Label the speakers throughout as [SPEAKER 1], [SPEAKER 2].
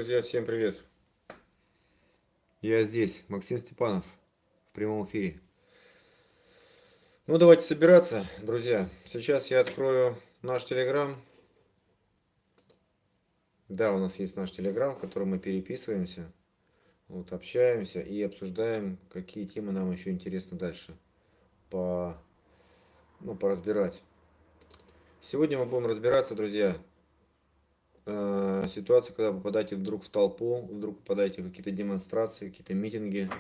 [SPEAKER 1] Друзья, всем привет! Я здесь, Максим Степанов, в прямом эфире. Ну, давайте собираться, друзья. Сейчас я открою наш Телеграм. Да, у нас есть наш Телеграм, в котором мы переписываемся, вот, общаемся и обсуждаем, какие темы нам еще интересно дальше поразбирать. Сегодня мы будем разбираться, друзья, ситуация, когда попадаете вдруг в толпу, вдруг попадаете в какие-то демонстрации, какие-то митинги,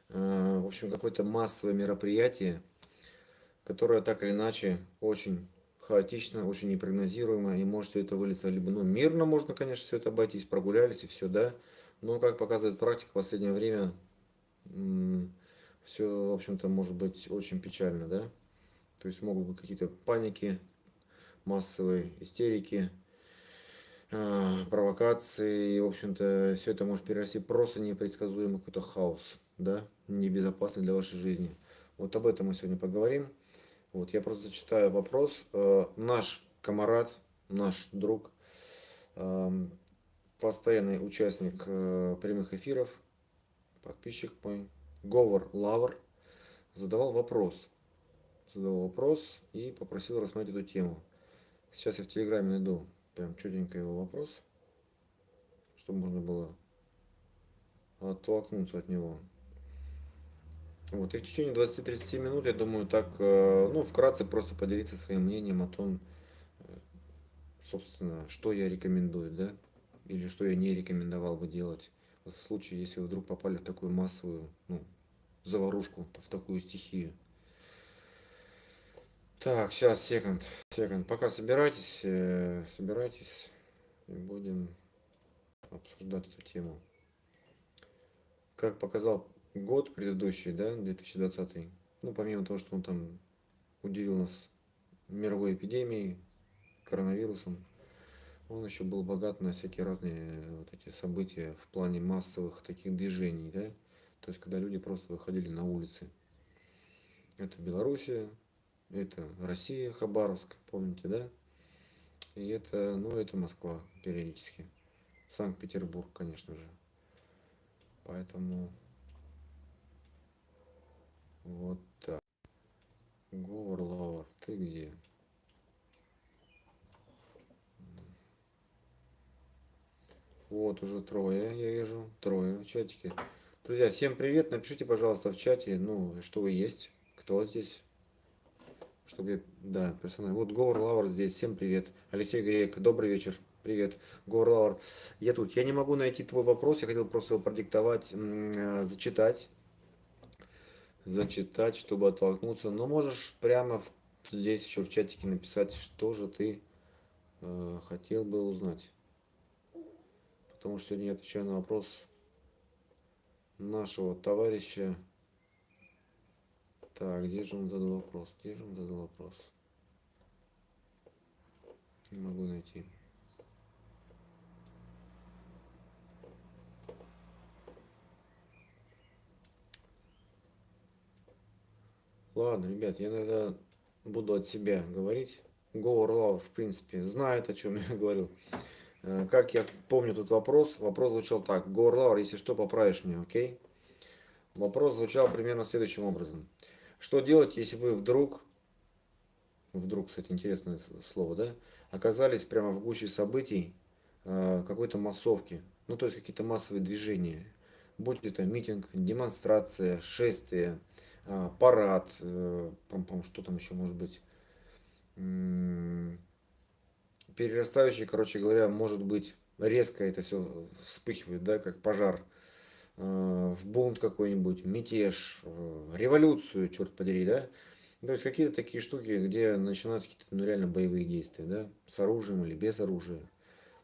[SPEAKER 1] в общем, какое-то массовое мероприятие, которая так или иначе очень хаотично, очень непрогнозируемо, и может все это вылиться либо, ну, мирно можно, конечно, все это обойтись, прогулялись и все, да, но, как показывает практика, в последнее время все, в общем-то, может быть очень печально, да, то есть могут быть какие-то паники, массовые истерики, провокации, и, в общем-то, все это может перерасти просто непредсказуемый какой-то хаос, да, небезопасный для вашей жизни. Вот об этом мы сегодня поговорим. Вот, я просто зачитаю вопрос. Наш комрад, наш друг, постоянный участник прямых эфиров, подписчик мой, Говор Лавр, задавал вопрос. Задал вопрос и попросил рассмотреть эту тему. Сейчас я в Телеграме найду прям четенько его вопрос, чтобы можно было оттолкнуться от него. Вот, и в течение 20-30 минут, я думаю, так, ну, вкратце просто поделиться своим мнением о том, собственно, что я рекомендую, да, или что я не рекомендовал бы делать вот в случае, если вы вдруг попали в такую массовую, ну, заварушку, в такую стихию. Так, сейчас, секунд, пока собирайтесь, и будем обсуждать эту тему. Как показал год предыдущий, да, 2020, ну, помимо того, что он там удивил нас мировой эпидемией, коронавирусом, он еще был богат на всякие разные вот эти события в плане массовых таких движений, да? То есть, когда люди просто выходили на улицы. Это Белоруссия, это Россия, Хабаровск, помните, да? И это, ну, это Москва периодически. Санкт-Петербург, конечно же. Поэтому вот так. Говор Лавр, ты где? Вот уже трое, я вижу. Трое в чатике. Друзья, всем привет. Напишите, пожалуйста, в чате, ну, что вы есть, кто здесь. Чтобы я, да, персонально. Вот Говор Лавр здесь. Всем привет. Алексей Грек, добрый вечер. Привет. Говор Лавр. Я тут. Я не могу найти твой вопрос. Я хотел просто его продиктовать, зачитать, чтобы оттолкнуться. Но можешь прямо здесь еще в чатике написать, что же ты хотел бы узнать. Потому что сегодня я отвечаю на вопрос нашего товарища. Так, где же он задал вопрос? Где же он задал вопрос? Не могу найти. Ладно, ребят, я иногда буду от себя говорить. Говор Лав, в принципе, знает, о чем я говорю. Как я помню тут вопрос, вопрос звучал так. Говор Лавр, если что, поправишь меня, окей? Вопрос звучал примерно следующим образом. Что делать, если вы вдруг, кстати, интересное слово, да, оказались прямо в гуще событий какой-то массовки, ну, то есть какие-то массовые движения, будь это митинг, демонстрация, шествие, парад, что там еще может быть, перерастающий, короче говоря, может быть, резко это все вспыхивает, да, как пожар, в бунт какой-нибудь, мятеж, революцию, черт подери, да. То есть какие-то такие штуки, где начинаются какие-то, ну, реально боевые действия, да, с оружием или без оружия.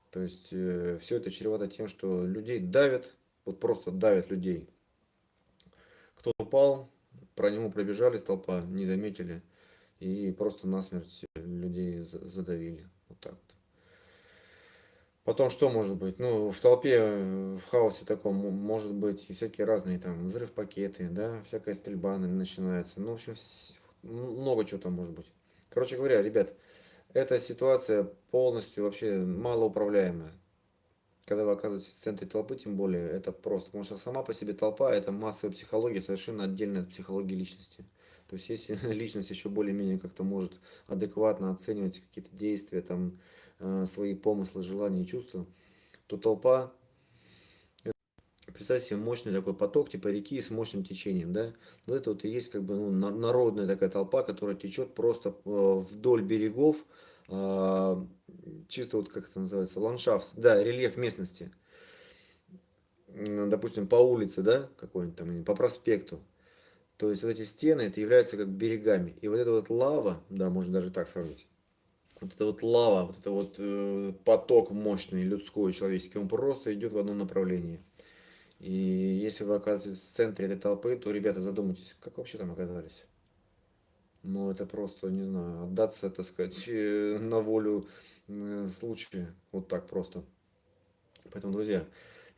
[SPEAKER 1] То есть все это чревато тем, что людей давят, вот просто давят людей. Кто упал, про него пробежались толпа, не заметили, и просто насмерть людей задавили. Вот так вот. Потом что может быть? Ну, в толпе, в хаосе таком может быть и всякие разные там взрыв пакеты, да, всякая стрельба начинается. Ну, в общем, много чего там может быть. Короче говоря, ребят, эта ситуация полностью вообще малоуправляемая. когда вы оказываетесь в центре толпы, тем более, это просто. Потому что сама по себе толпа — это массовая психология, совершенно отдельная от психологии личности. То есть, если личность еще более-менее как-то может адекватно оценивать какие-то действия, там, свои помыслы, желания и чувства, то толпа, представьте себе мощный такой поток, типа реки с мощным течением, да? Вот это вот и есть как бы ну, народная такая толпа, которая течет просто вдоль берегов, а, чисто вот как это называется, ландшафт, да, рельеф местности. Допустим, по улице, да, какой-нибудь там, или по проспекту. То есть вот эти стены, это являются как берегами. И вот эта вот лава, да, можно даже так сравнить. Вот эта вот лава, вот это вот поток мощный, людской, человеческий, он просто идет в одном направлении. И если вы оказываетесь в центре этой толпы, то, ребята, задумайтесь, как вообще там оказались? Ну, это просто, не знаю, отдаться, так сказать, на волю случая. Вот так просто. Поэтому, друзья,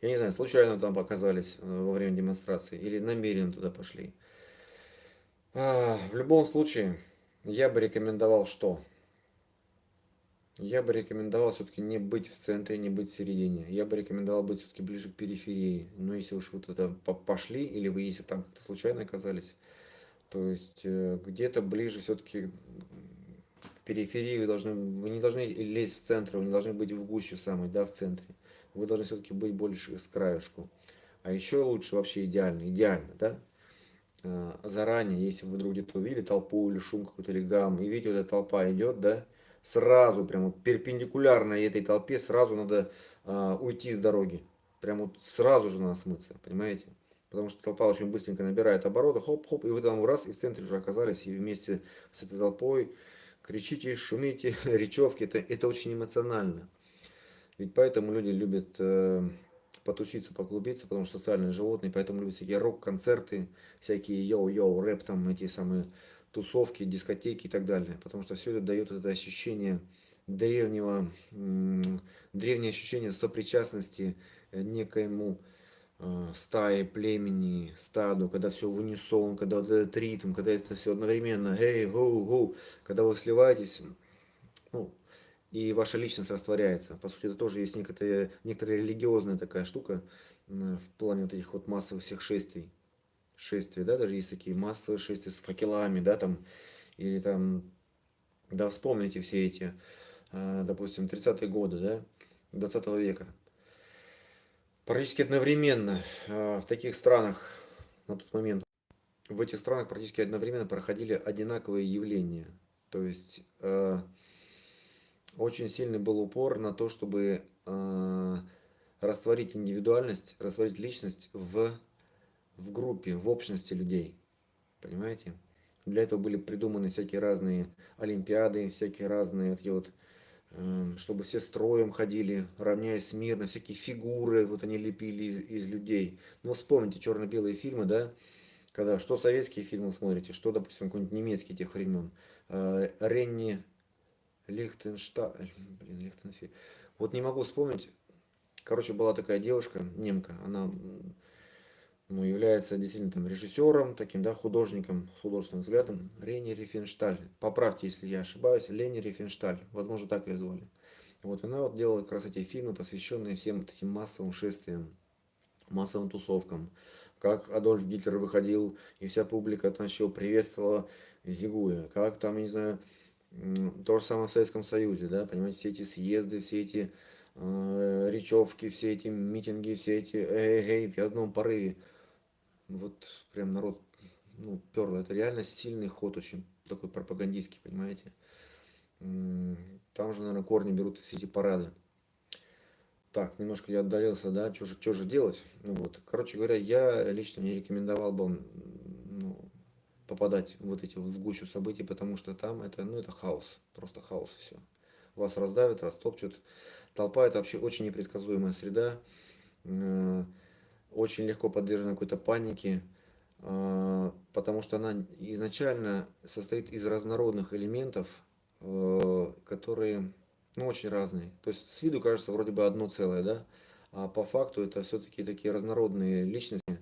[SPEAKER 1] я не знаю, случайно там оказались во время демонстрации или намеренно туда пошли. В любом случае, я бы рекомендовал что? Я бы рекомендовал все-таки не быть в центре, не быть в середине. Я бы рекомендовал быть все-таки ближе к периферии. Но если уж вы туда пошли, или вы если там как-то случайно оказались, то есть где-то ближе все-таки к периферии вы не должны лезть в центр, вы не должны быть в гуще самой, да, в центре. Вы должны все-таки быть больше с краешку. А еще лучше, вообще идеально, идеально, да, заранее, если вы вдруг где-то увидели толпу или шум какой-то или гам, и видите, вот эта толпа идет, да, сразу, прям вот перпендикулярно этой толпе, сразу надо уйти с дороги. Прям вот сразу же надо смыться, понимаете? Потому что толпа очень быстренько набирает обороты, хоп-хоп, и вы там раз и в центре уже оказались, и вместе с этой толпой кричите, шумите, речевки, это очень эмоционально. Ведь поэтому люди любят потуситься, поклубиться, потому что социальные животные, поэтому любят всякие рок-концерты, всякие йоу-йоу, рэп, там эти самые тусовки, дискотеки и так далее. Потому что все это дает это ощущение древнего, древнее ощущение сопричастности некоему стае, племени, стаду, когда все в унисон, когда вот этот ритм, когда это все одновременно, эй, гоу, гоу, когда вы сливаетесь, ну, и ваша личность растворяется. По сути, это тоже есть некоторая религиозная такая штука в плане вот этих вот массовых всех шествий. Шествия, да, даже есть такие массовые шествия с факелами, да, там, или там, да, вспомните все эти, допустим, 30-е годы, да, 20 века. Практически одновременно в таких странах на тот момент, в этих странах практически одновременно проходили одинаковые явления. То есть очень сильный был упор на то, чтобы растворить индивидуальность, растворить личность в группе, в общности людей. Понимаете? Для этого были придуманы всякие разные олимпиады, всякие разные вот эти вот, чтобы все строем ходили, равняясь смирно, всякие фигуры, вот они лепили из людей. Ну, вспомните черно-белые фильмы, да, когда что советские фильмы смотрите, что, допустим, какой-нибудь немецкий тех времен. Ренни Лихтеншталь, блин, Лихтенфельд. Вот не могу вспомнить. Короче, была такая девушка, немка, она ну, является действительно там режиссером, таким, да, художником, с художественным взглядом. Рени Рифеншталь. Поправьте, если я ошибаюсь, Лени Рифеншталь. Возможно, так ее звали. Вот она вот делала как раз эти фильмы, посвященные всем вот этим массовым шествиям, массовым тусовкам. Как Адольф Гитлер выходил, и вся публика там еще приветствовала Зигуя. Как там, я не знаю, то же самое в Советском Союзе, да, понимаете, все эти съезды, все эти речевки, все эти митинги, все эти эй-эй в одном порыве. Вот прям народ, ну, перло. Это реально сильный ход, очень такой пропагандистский, понимаете. Там же, наверное, корни берут все эти парады. Так, немножко я отдалился, да, что же делать? Ну, вот. Короче говоря, я лично не рекомендовал бы ну, попадать в вот эти в гущу событий, потому что там это, ну, это хаос, просто хаос и все. Вас раздавят, растопчут. Толпа — это вообще очень непредсказуемая среда, э, очень легко подвержена какой-то панике, потому что она изначально состоит из разнородных элементов, которые, ну, очень разные. То есть с виду кажется вроде бы одно целое, да, а по факту это все-таки такие разнородные личности,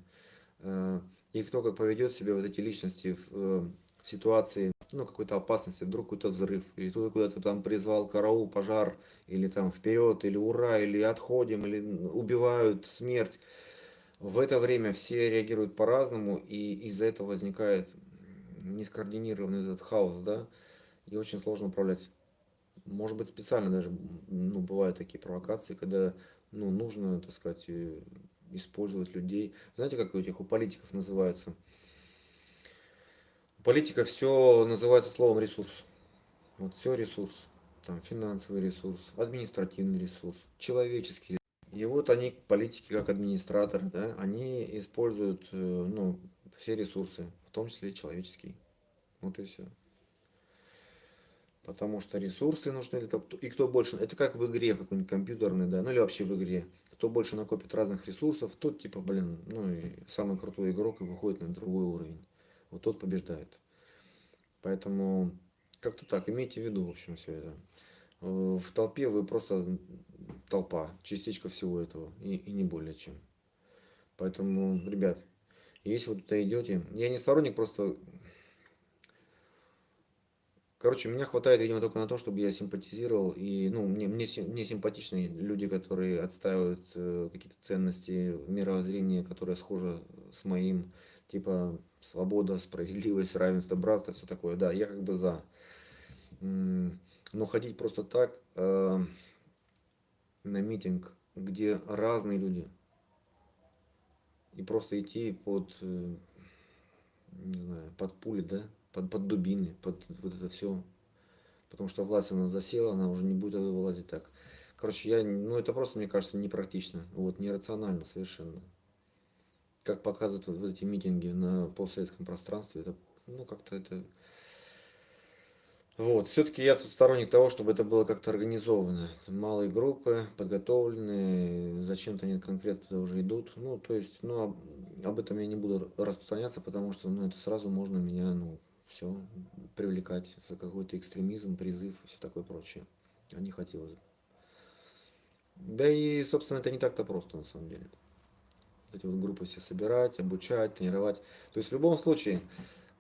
[SPEAKER 1] и кто как поведет себя вот эти личности в ситуации ну, какой-то опасности, вдруг какой-то взрыв, или кто-то куда-то там призвал караул, пожар, или там вперед, или ура, или отходим, или убивают, смерть. В это время все реагируют по-разному, и из-за этого возникает нескоординированный этот хаос, да, и очень сложно управлять. Может быть, специально даже, ну, бывают такие провокации, когда, ну, нужно, так сказать, использовать людей. Знаете, как у этих у политиков называется? У политика все называется словом ресурс. Вот все ресурс. Там финансовый ресурс, административный ресурс, человеческий. И вот они, политики, как администраторы, да, они используют, ну, все ресурсы, в том числе и человеческие. Вот и все. Потому что ресурсы нужны для того, и кто больше, это как в игре какой-нибудь компьютерной, да, ну или вообще в игре. Кто больше накопит разных ресурсов, тот типа, блин, ну и самый крутой игрок и выходит на другой уровень. Вот тот побеждает. Поэтому как-то так, имейте в виду, в общем, все это. В толпе вы просто толпа, частичка всего этого, и не более чем. Поэтому, ребят, если вы туда идете, я не сторонник, просто, короче, меня хватает, видимо, только на то, чтобы я симпатизировал, и, ну, мне симпатичны люди, которые отстаивают какие-то ценности мировоззрения, которые схожи с моим, типа свобода, справедливость, равенство, братство, все такое, да, я как бы за. Но ходить просто так на митинг, где разные люди, и просто идти под, не знаю, под пули, да, под дубины, под вот это все, потому что власть она засела, она уже не будет вылазить так. Короче, ну это просто, мне кажется, непрактично, вот, нерационально совершенно. Как показывают вот эти митинги на постсоветском пространстве, это, ну как-то это. Вот, все-таки я тут сторонник того, чтобы это было как-то организовано. Малые группы, подготовленные, зачем-то они конкретно туда уже идут. Ну, то есть, ну, об этом я не буду распространяться, потому что, ну, это сразу можно меня, ну, все, привлекать за какой-то экстремизм, призыв и все такое прочее. А не хотелось бы. Да и, собственно, это не так-то просто, на самом деле. Вот эти вот группы все собирать, обучать, тренировать. То есть, в любом случае,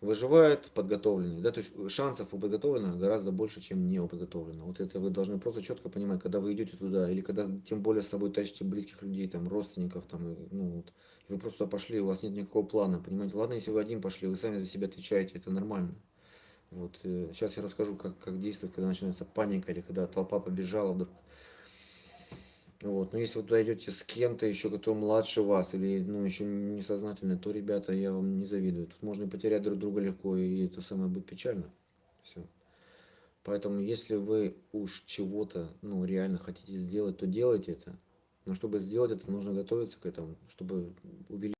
[SPEAKER 1] выживает подготовленный, да, то есть шансов у подготовленного гораздо больше, чем неуподготовленного. Вот это вы должны просто четко понимать, когда вы идете туда, или когда тем более с собой тащите близких людей, там, родственников, там, ну, вот, вы просто пошли, у вас нет никакого плана, понимаете, ладно, если вы один пошли, вы сами за себя отвечаете, это нормально. Вот, сейчас я расскажу, как действовать, когда начинается паника, или когда толпа побежала вдруг. Вот. Но если вы туда идете с кем-то еще, кто младше вас или ну, еще несознательный, то, ребята, я вам не завидую. Тут можно и потерять друг друга легко, и это самое будет печально. Все. Поэтому, если вы уж чего-то, ну, реально хотите сделать, то делайте это. Но чтобы сделать это, нужно готовиться к этому, чтобы увеличить.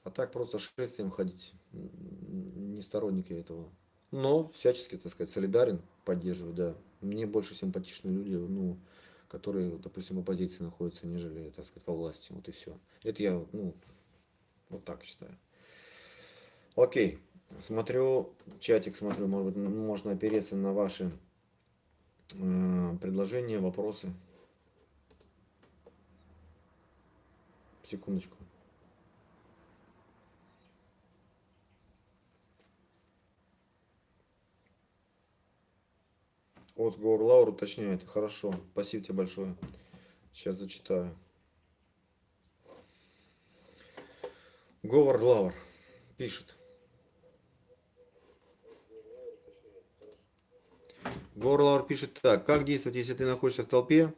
[SPEAKER 1] А так просто шествием ходить, не сторонник я этого. Но всячески, так сказать, солидарен, поддерживаю, да. Мне больше симпатичны люди, ну, которые, допустим, в оппозиции находятся, нежели, так сказать, во власти. Вот и все. Это я, ну, вот так считаю. Окей. Смотрю, чатик смотрю, может быть, можно опереться на ваши предложения, вопросы. Секундочку. Вот Гор Лаур уточняет. Хорошо. Спасибо тебе большое. Сейчас зачитаю. Говор Лаур пишет. Говор Лаур пишет так. Как действовать, если ты находишься в толпе,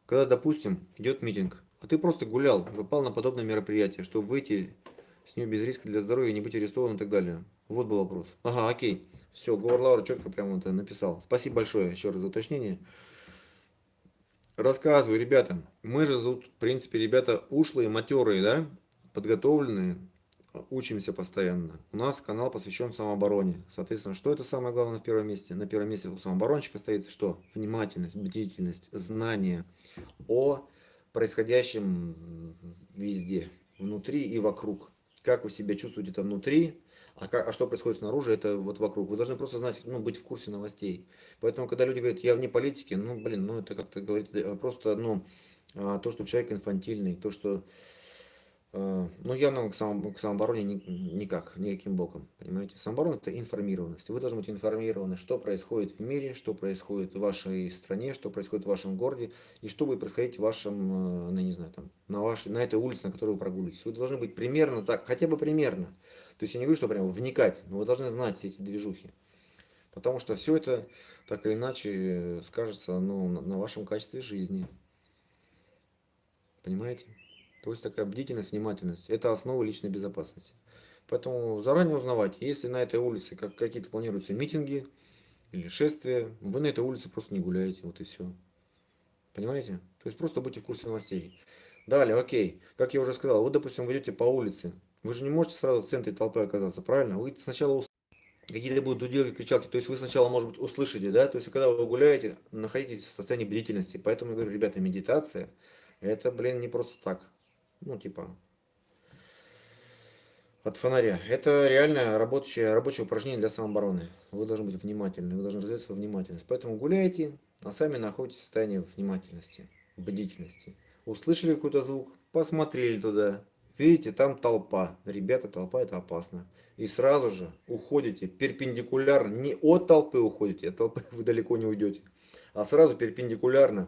[SPEAKER 1] когда, допустим, идет митинг, а ты просто гулял, попал на подобное мероприятие, чтобы выйти с нее без риска для здоровья, не быть арестованным и так далее. Вот был вопрос. Ага, окей. Все, Говор Лаур четко прямо это написал. Спасибо большое еще раз за уточнение. Рассказываю, ребята. Мы же тут, в принципе, ребята ушлые, матерые, да? Подготовленные. Учимся постоянно. У нас канал посвящен самообороне. Соответственно, что это самое главное в первом месте? На первом месте у самооборонщика стоит что? Внимательность, бдительность, знание о происходящем везде, внутри и вокруг. Как вы себя чувствуете это внутри, а что происходит снаружи, это вот вокруг. Вы должны просто знать, ну, быть в курсе новостей. Поэтому, когда люди говорят, я вне политики, ну, блин, ну, это как-то говорит просто, ну, то, что человек инфантильный, то, что Ну, явно к самообороне никак, никаким боком, понимаете. Самооборона — это информированность. Вы должны быть информированы, что происходит в мире, что происходит в вашей стране, что происходит в вашем городе, и что будет происходить в вашем, ну, не знаю, там, на этой улице, на которой вы прогуливаетесь. Вы должны быть примерно так, хотя бы примерно. То есть я не говорю, что прям вникать, но вы должны знать все эти движухи. Потому что все это так или иначе скажется, ну, на вашем качестве жизни. Понимаете? То есть такая бдительность, внимательность — это основа личной безопасности. Поэтому заранее узнавайте, если на этой улице какие-то планируются митинги или шествия, вы на этой улице просто не гуляете, вот и все. Понимаете? То есть просто будьте в курсе новостей. Далее, окей. Как я уже сказал, вы, допустим, вы идете по улице. Вы же не можете сразу в центре толпы оказаться, правильно? Вы сначала какие-то будут делать кричалки. То есть вы сначала, может быть, услышите, да? То есть когда вы гуляете, находитесь в состоянии бдительности. Поэтому я говорю, ребята, медитация — это, блин, не просто так. Ну, типа, от фонаря. Это реально рабочее упражнение для самообороны. Вы должны быть внимательны, вы должны развить свою внимательность. Поэтому гуляйте, а сами находитесь в состоянии внимательности, бдительности. Услышали какой-то звук, посмотрели туда. Видите, там толпа. Ребята, толпа — это опасно. И сразу же уходите перпендикулярно. Не от толпы уходите, от толпы вы далеко не уйдете. А сразу перпендикулярно.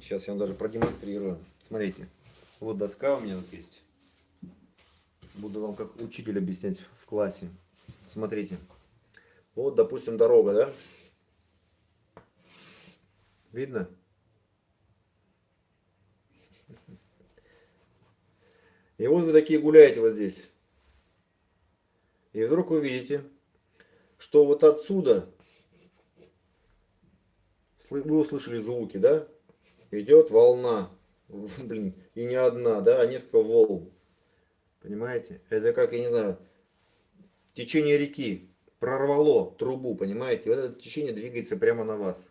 [SPEAKER 1] Сейчас я вам даже продемонстрирую. Смотрите. Вот доска у меня тут есть. Буду вам как учитель объяснять в классе. Смотрите. Вот, допустим, дорога, да? Видно? И вот вы такие гуляете вот здесь. И вдруг вы видите, что вот отсюда, вы услышали звуки, да? Идет волна. Блин, и не одна, да, а несколько волн. Понимаете? Это как, я не знаю, течение реки прорвало трубу, понимаете? И вот это течение двигается прямо на вас.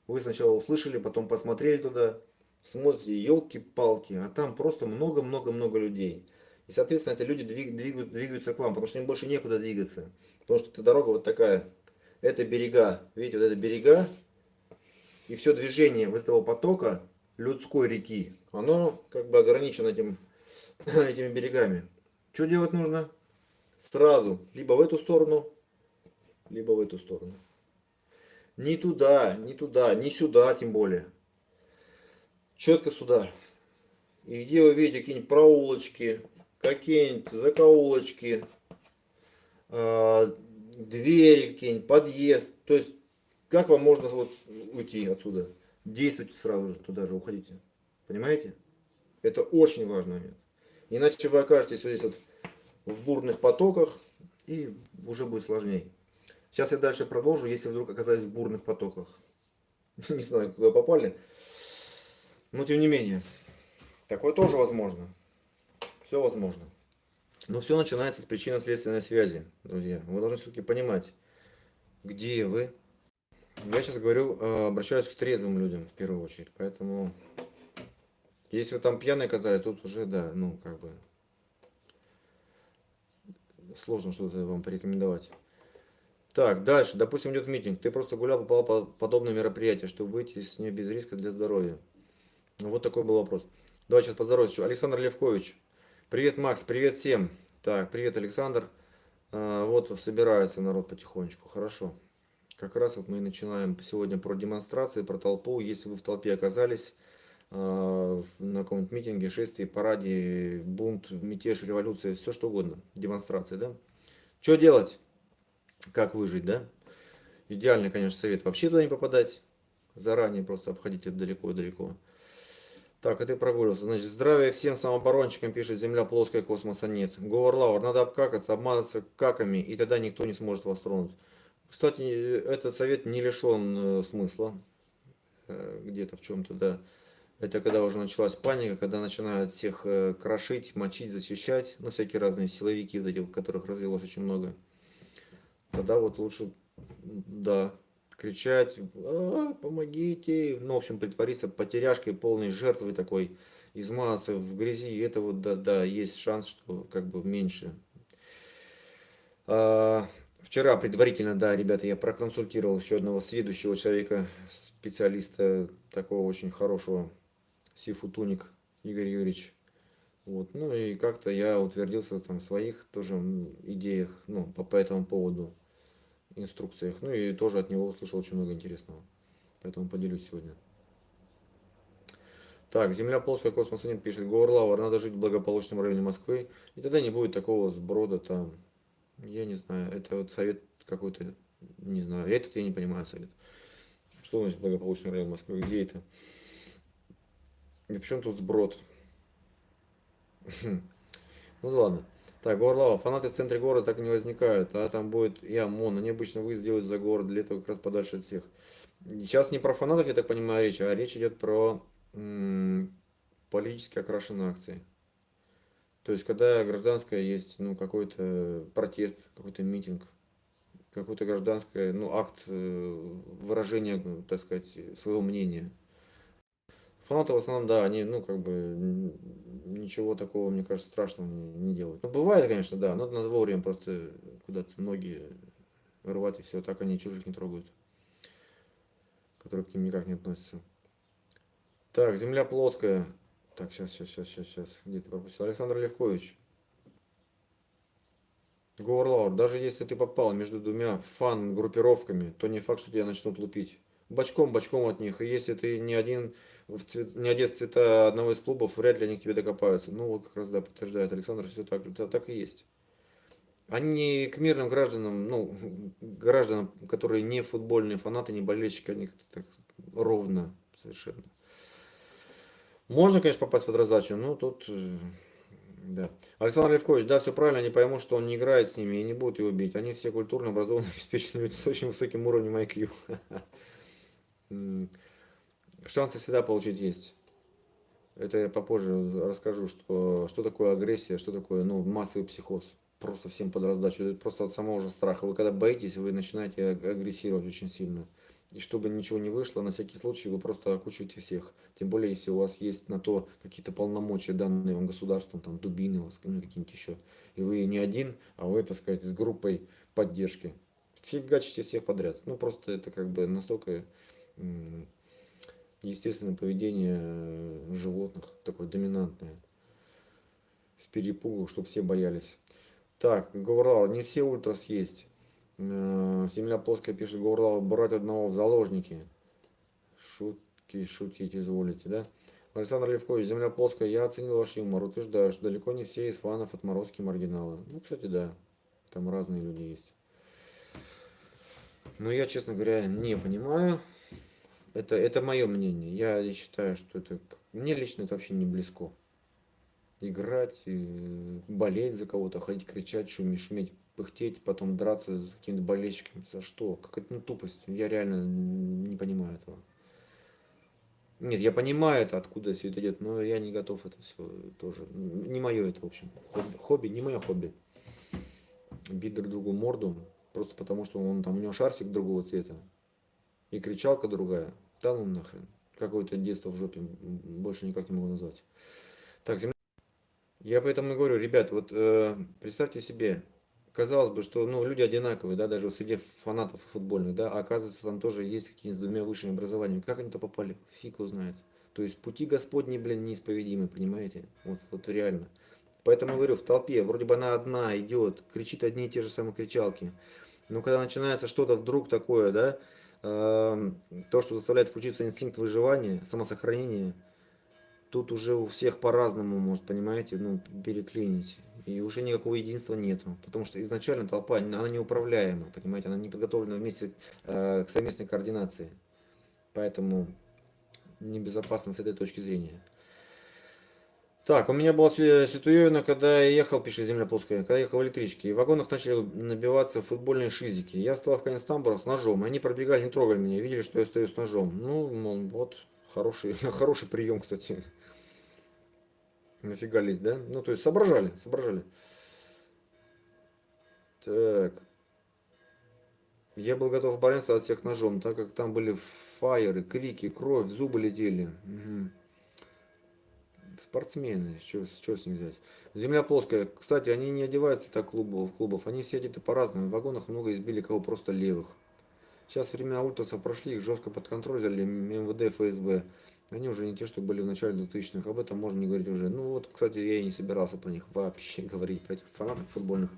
[SPEAKER 1] Вы сначала услышали, потом посмотрели туда, смотрите, елки-палки, а там просто много-много-много людей. И, соответственно, эти люди двигаются к вам, потому что им больше некуда двигаться. Потому что эта дорога вот такая. Это берега. Видите, вот это берега. И все движение вот этого потока людской реки, оно как бы ограничено этими берегами. Что делать нужно? Сразу. Либо в эту сторону, либо в эту сторону. Ни туда, ни туда, ни сюда тем более. Четко сюда. И где вы видите какие-нибудь проулочки, какие-нибудь закоулочки, двери какие-нибудь, подъезд. То есть, как вам можно вот уйти отсюда? Действуйте сразу же, туда же уходите. Понимаете? Это очень важный момент. Иначе вы окажетесь вот здесь вот в бурных потоках, и уже будет сложнее. Сейчас я дальше продолжу, если вдруг оказались в бурных потоках. Не знаю, куда попали. Но тем не менее, такое тоже возможно. Все возможно. Но все начинается с причинно-следственной связи, друзья. Вы должны все-таки понимать, где вы. Я сейчас говорю, обращаюсь к трезвым людям в первую очередь. Поэтому, если вы там пьяные оказались, тут уже, да, ну, как бы, сложно что-то вам порекомендовать. Так, дальше. Допустим, идет митинг. Ты просто гулял, попал по подобное мероприятие, чтобы выйти с нее без риска для здоровья. Ну, вот такой был вопрос. Давай сейчас поздороваюсь. Александр Левкович. Привет, Макс. Привет всем. Так, привет, Александр. Вот собирается народ потихонечку. Хорошо. Как раз вот мы и начинаем сегодня про демонстрации, про толпу. Если вы в толпе оказались, на каком-нибудь митинге, шествии, параде, бунт, мятеж, революция, все что угодно, демонстрации, да? Что делать? Как выжить, да? Идеальный, конечно, совет вообще туда не попадать. Заранее просто обходить это далеко-далеко. Так, а ты прогулился. Значит, здравия всем самооборонщикам, пишет Земля плоская, космоса нет. Говор Лаур, надо обкакаться, обмазаться каками, и тогда никто не сможет вас тронуть. Кстати, этот совет не лишен смысла. Где-то в чем-то, да. Это когда уже началась паника, когда начинают всех крошить, мочить, зачищать. Ну, всякие разные силовики, вот эти, которых развелось очень много. Тогда вот лучше, да, кричать: помогите. Ну, в общем, притвориться потеряшкой, полной жертвой такой, измазаться в грязи. Это вот, да, да, есть шанс, что как бы меньше. Вчера предварительно, да, ребята, я проконсультировал еще одного следующего человека, специалиста, такого очень хорошего, Сифутуник Игорь Юрьевич. Вот. Ну и как-то я утвердился там в своих тоже идеях, ну, по этому поводу, инструкциях. Ну и тоже от него услышал очень много интересного. Поэтому поделюсь сегодня. Так, Земля плоская, космоса нет, пишет Горлауэр. Надо жить в благополучном районе Москвы. И тогда не будет такого сброда там. Я не знаю, это вот совет какой-то, не знаю. Этот я не понимаю совет. Что значит благополучный район Москвы? Где это? И причем тут сброд? Ну да ладно. Так, Горлава. Фанаты в центре города так и не возникают, а там будет и ОМОН. Они обычно выезд делают за город, для этого как раз подальше от всех. Сейчас не про фанатов, я так понимаю, речь, а речь идет про политически окрашенные акции. То есть, когда гражданское есть, ну, какой-то протест, какой-то митинг, какой-то гражданское, ну, акт выражения, так сказать, своего мнения. Фанаты в основном, да, они, ну, как бы, ничего такого, мне кажется, страшного не делают. Ну, бывает, конечно, да, но надо вовремя просто куда-то ноги рвать и все, так они чужих не трогают, которые к ним никак не относятся. Так, земля плоская. Так, сейчас. Где ты пропустил? Александр Левкович. Говорлаур, даже если ты попал между двумя фан-группировками, то не факт, что тебя начнут лупить. Бочком от них. И если ты не одет в цвета одного из клубов, вряд ли они к тебе докопаются. Ну вот как раз, да, подтверждает Александр, все так же. Так и есть. Они к мирным гражданам, ну, гражданам, которые не футбольные фанаты, не болельщики, они как-то так ровно совершенно. Можно, конечно, попасть под раздачу, но тут да. Александр Левкович, да, все правильно, они поймут, что он не играет с ними и не будут его бить. Они все культурно образованные, обеспеченные люди с очень высоким уровнем IQ. Шансы всегда получить есть. Это я попозже расскажу, что такое агрессия, что такое, ну, массовый психоз. Просто всем под раздачу. Это просто от самого же страха. Вы когда боитесь, вы начинаете агрессировать очень сильно. И чтобы ничего не вышло, на всякий случай вы просто окучиваете всех. Тем более, если у вас есть на то какие-то полномочия, данные вам государством, там дубины у вас, ну, какие-нибудь еще. И вы не один, а вы, так сказать, с группой поддержки. Фигачите всех подряд. Ну, просто это как бы настолько естественное поведение животных, такое доминантное, с перепугу, чтобы все боялись. Так, Говорлав, не все ультрас есть. Земля плоская, пишет Говорлав, брать одного в заложники. Шутки шутить изволите, да? Александр Левкович, земля плоская, я оценил ваш юмор, утверждаю, что далеко не все из фанов отморозки маргиналы. Ну, кстати, да, там разные люди есть. Но я, честно говоря, не понимаю. Это мое мнение. Я считаю, что это... Мне лично это вообще не близко. Играть, болеть за кого-то, ходить, кричать, шуметь, шуметь, пыхтеть, потом драться с какими-то болельщиками. За что? Какая-то ну, тупость. Я реально не понимаю этого. Нет, я понимаю это, откуда все это идет, но я не готов это все тоже. Не мое это, в общем. Хобби, не мое хобби. Бить друг другу морду, просто потому что он там, у него шарфик другого цвета. И кричалка другая. Да ну нахрен. Какое-то детство в жопе. Больше никак не могу назвать. Так, я поэтому и говорю, ребят, вот представьте себе, казалось бы, что ну, люди одинаковые, да, даже среди фанатов футбольных, да, а оказывается, там тоже есть какие-нибудь с двумя высшими образованиями. Как они то попали? Фиг его знает. То есть пути Господни, блин, неисповедимы, понимаете? Вот реально. Поэтому говорю, в толпе, вроде бы она одна идет, кричит одни и те же самые кричалки. Но когда начинается что-то вдруг такое, да, то, что заставляет включиться инстинкт выживания, самосохранения, тут уже у всех по-разному может, понимаете, ну, переклинить. И уже никакого единства нету. Потому что изначально толпа, она неуправляема, понимаете, она не подготовлена вместе к совместной координации. Поэтому небезопасно с этой точки зрения. Так, у меня была ситуевина, когда я ехал, пишет Земля плоская, когда я ехал в электричке, и в вагонах начали набиваться футбольные шизики. Я встал в конец тамбура с ножом, и они пробегали, не трогали меня, видели, что я стою с ножом. Ну, мол, вот, хороший, хороший прием, кстати. Нафигались, да? Ну, то есть соображали. Так. Я был готов баренство от всех ножом, так как там были фаеры, крики, кровь, зубы летели. Мгм. Спортсмены, что с них взять? Земля плоская. Кстати, они не одеваются так в клубов. Они все одеты по-разному. В вагонах много избили кого просто левых. Сейчас времена ультрасов прошли, их жестко под контроль взяли МВД, ФСБ. Они уже не те, что были в начале 2000-х. Об этом можно не говорить уже. Ну вот, кстати, я и не собирался про них вообще говорить, про этих фанатов футбольных.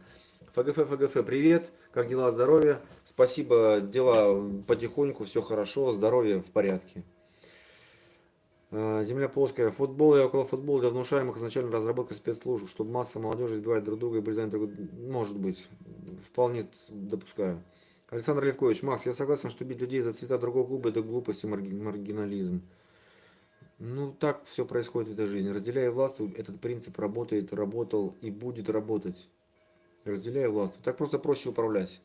[SPEAKER 1] ФГФ, привет. Как дела, здоровье? Спасибо, дела потихоньку, все хорошо, здоровье в порядке. Земля плоская. Футбол и около футбола для внушаемых изначально разработка спецслужб, чтобы масса молодежи избивать друг друга и были заняты друг другом. Может быть. Вполне допускаю. Александр Левкович, Макс, я согласен, что бить людей за цвета другого клуба это глупость и маргинализм. Ну, так все происходит в этой жизни. Разделяя власть, этот принцип работает, работал и будет работать. Разделяя власть. Так просто проще управлять.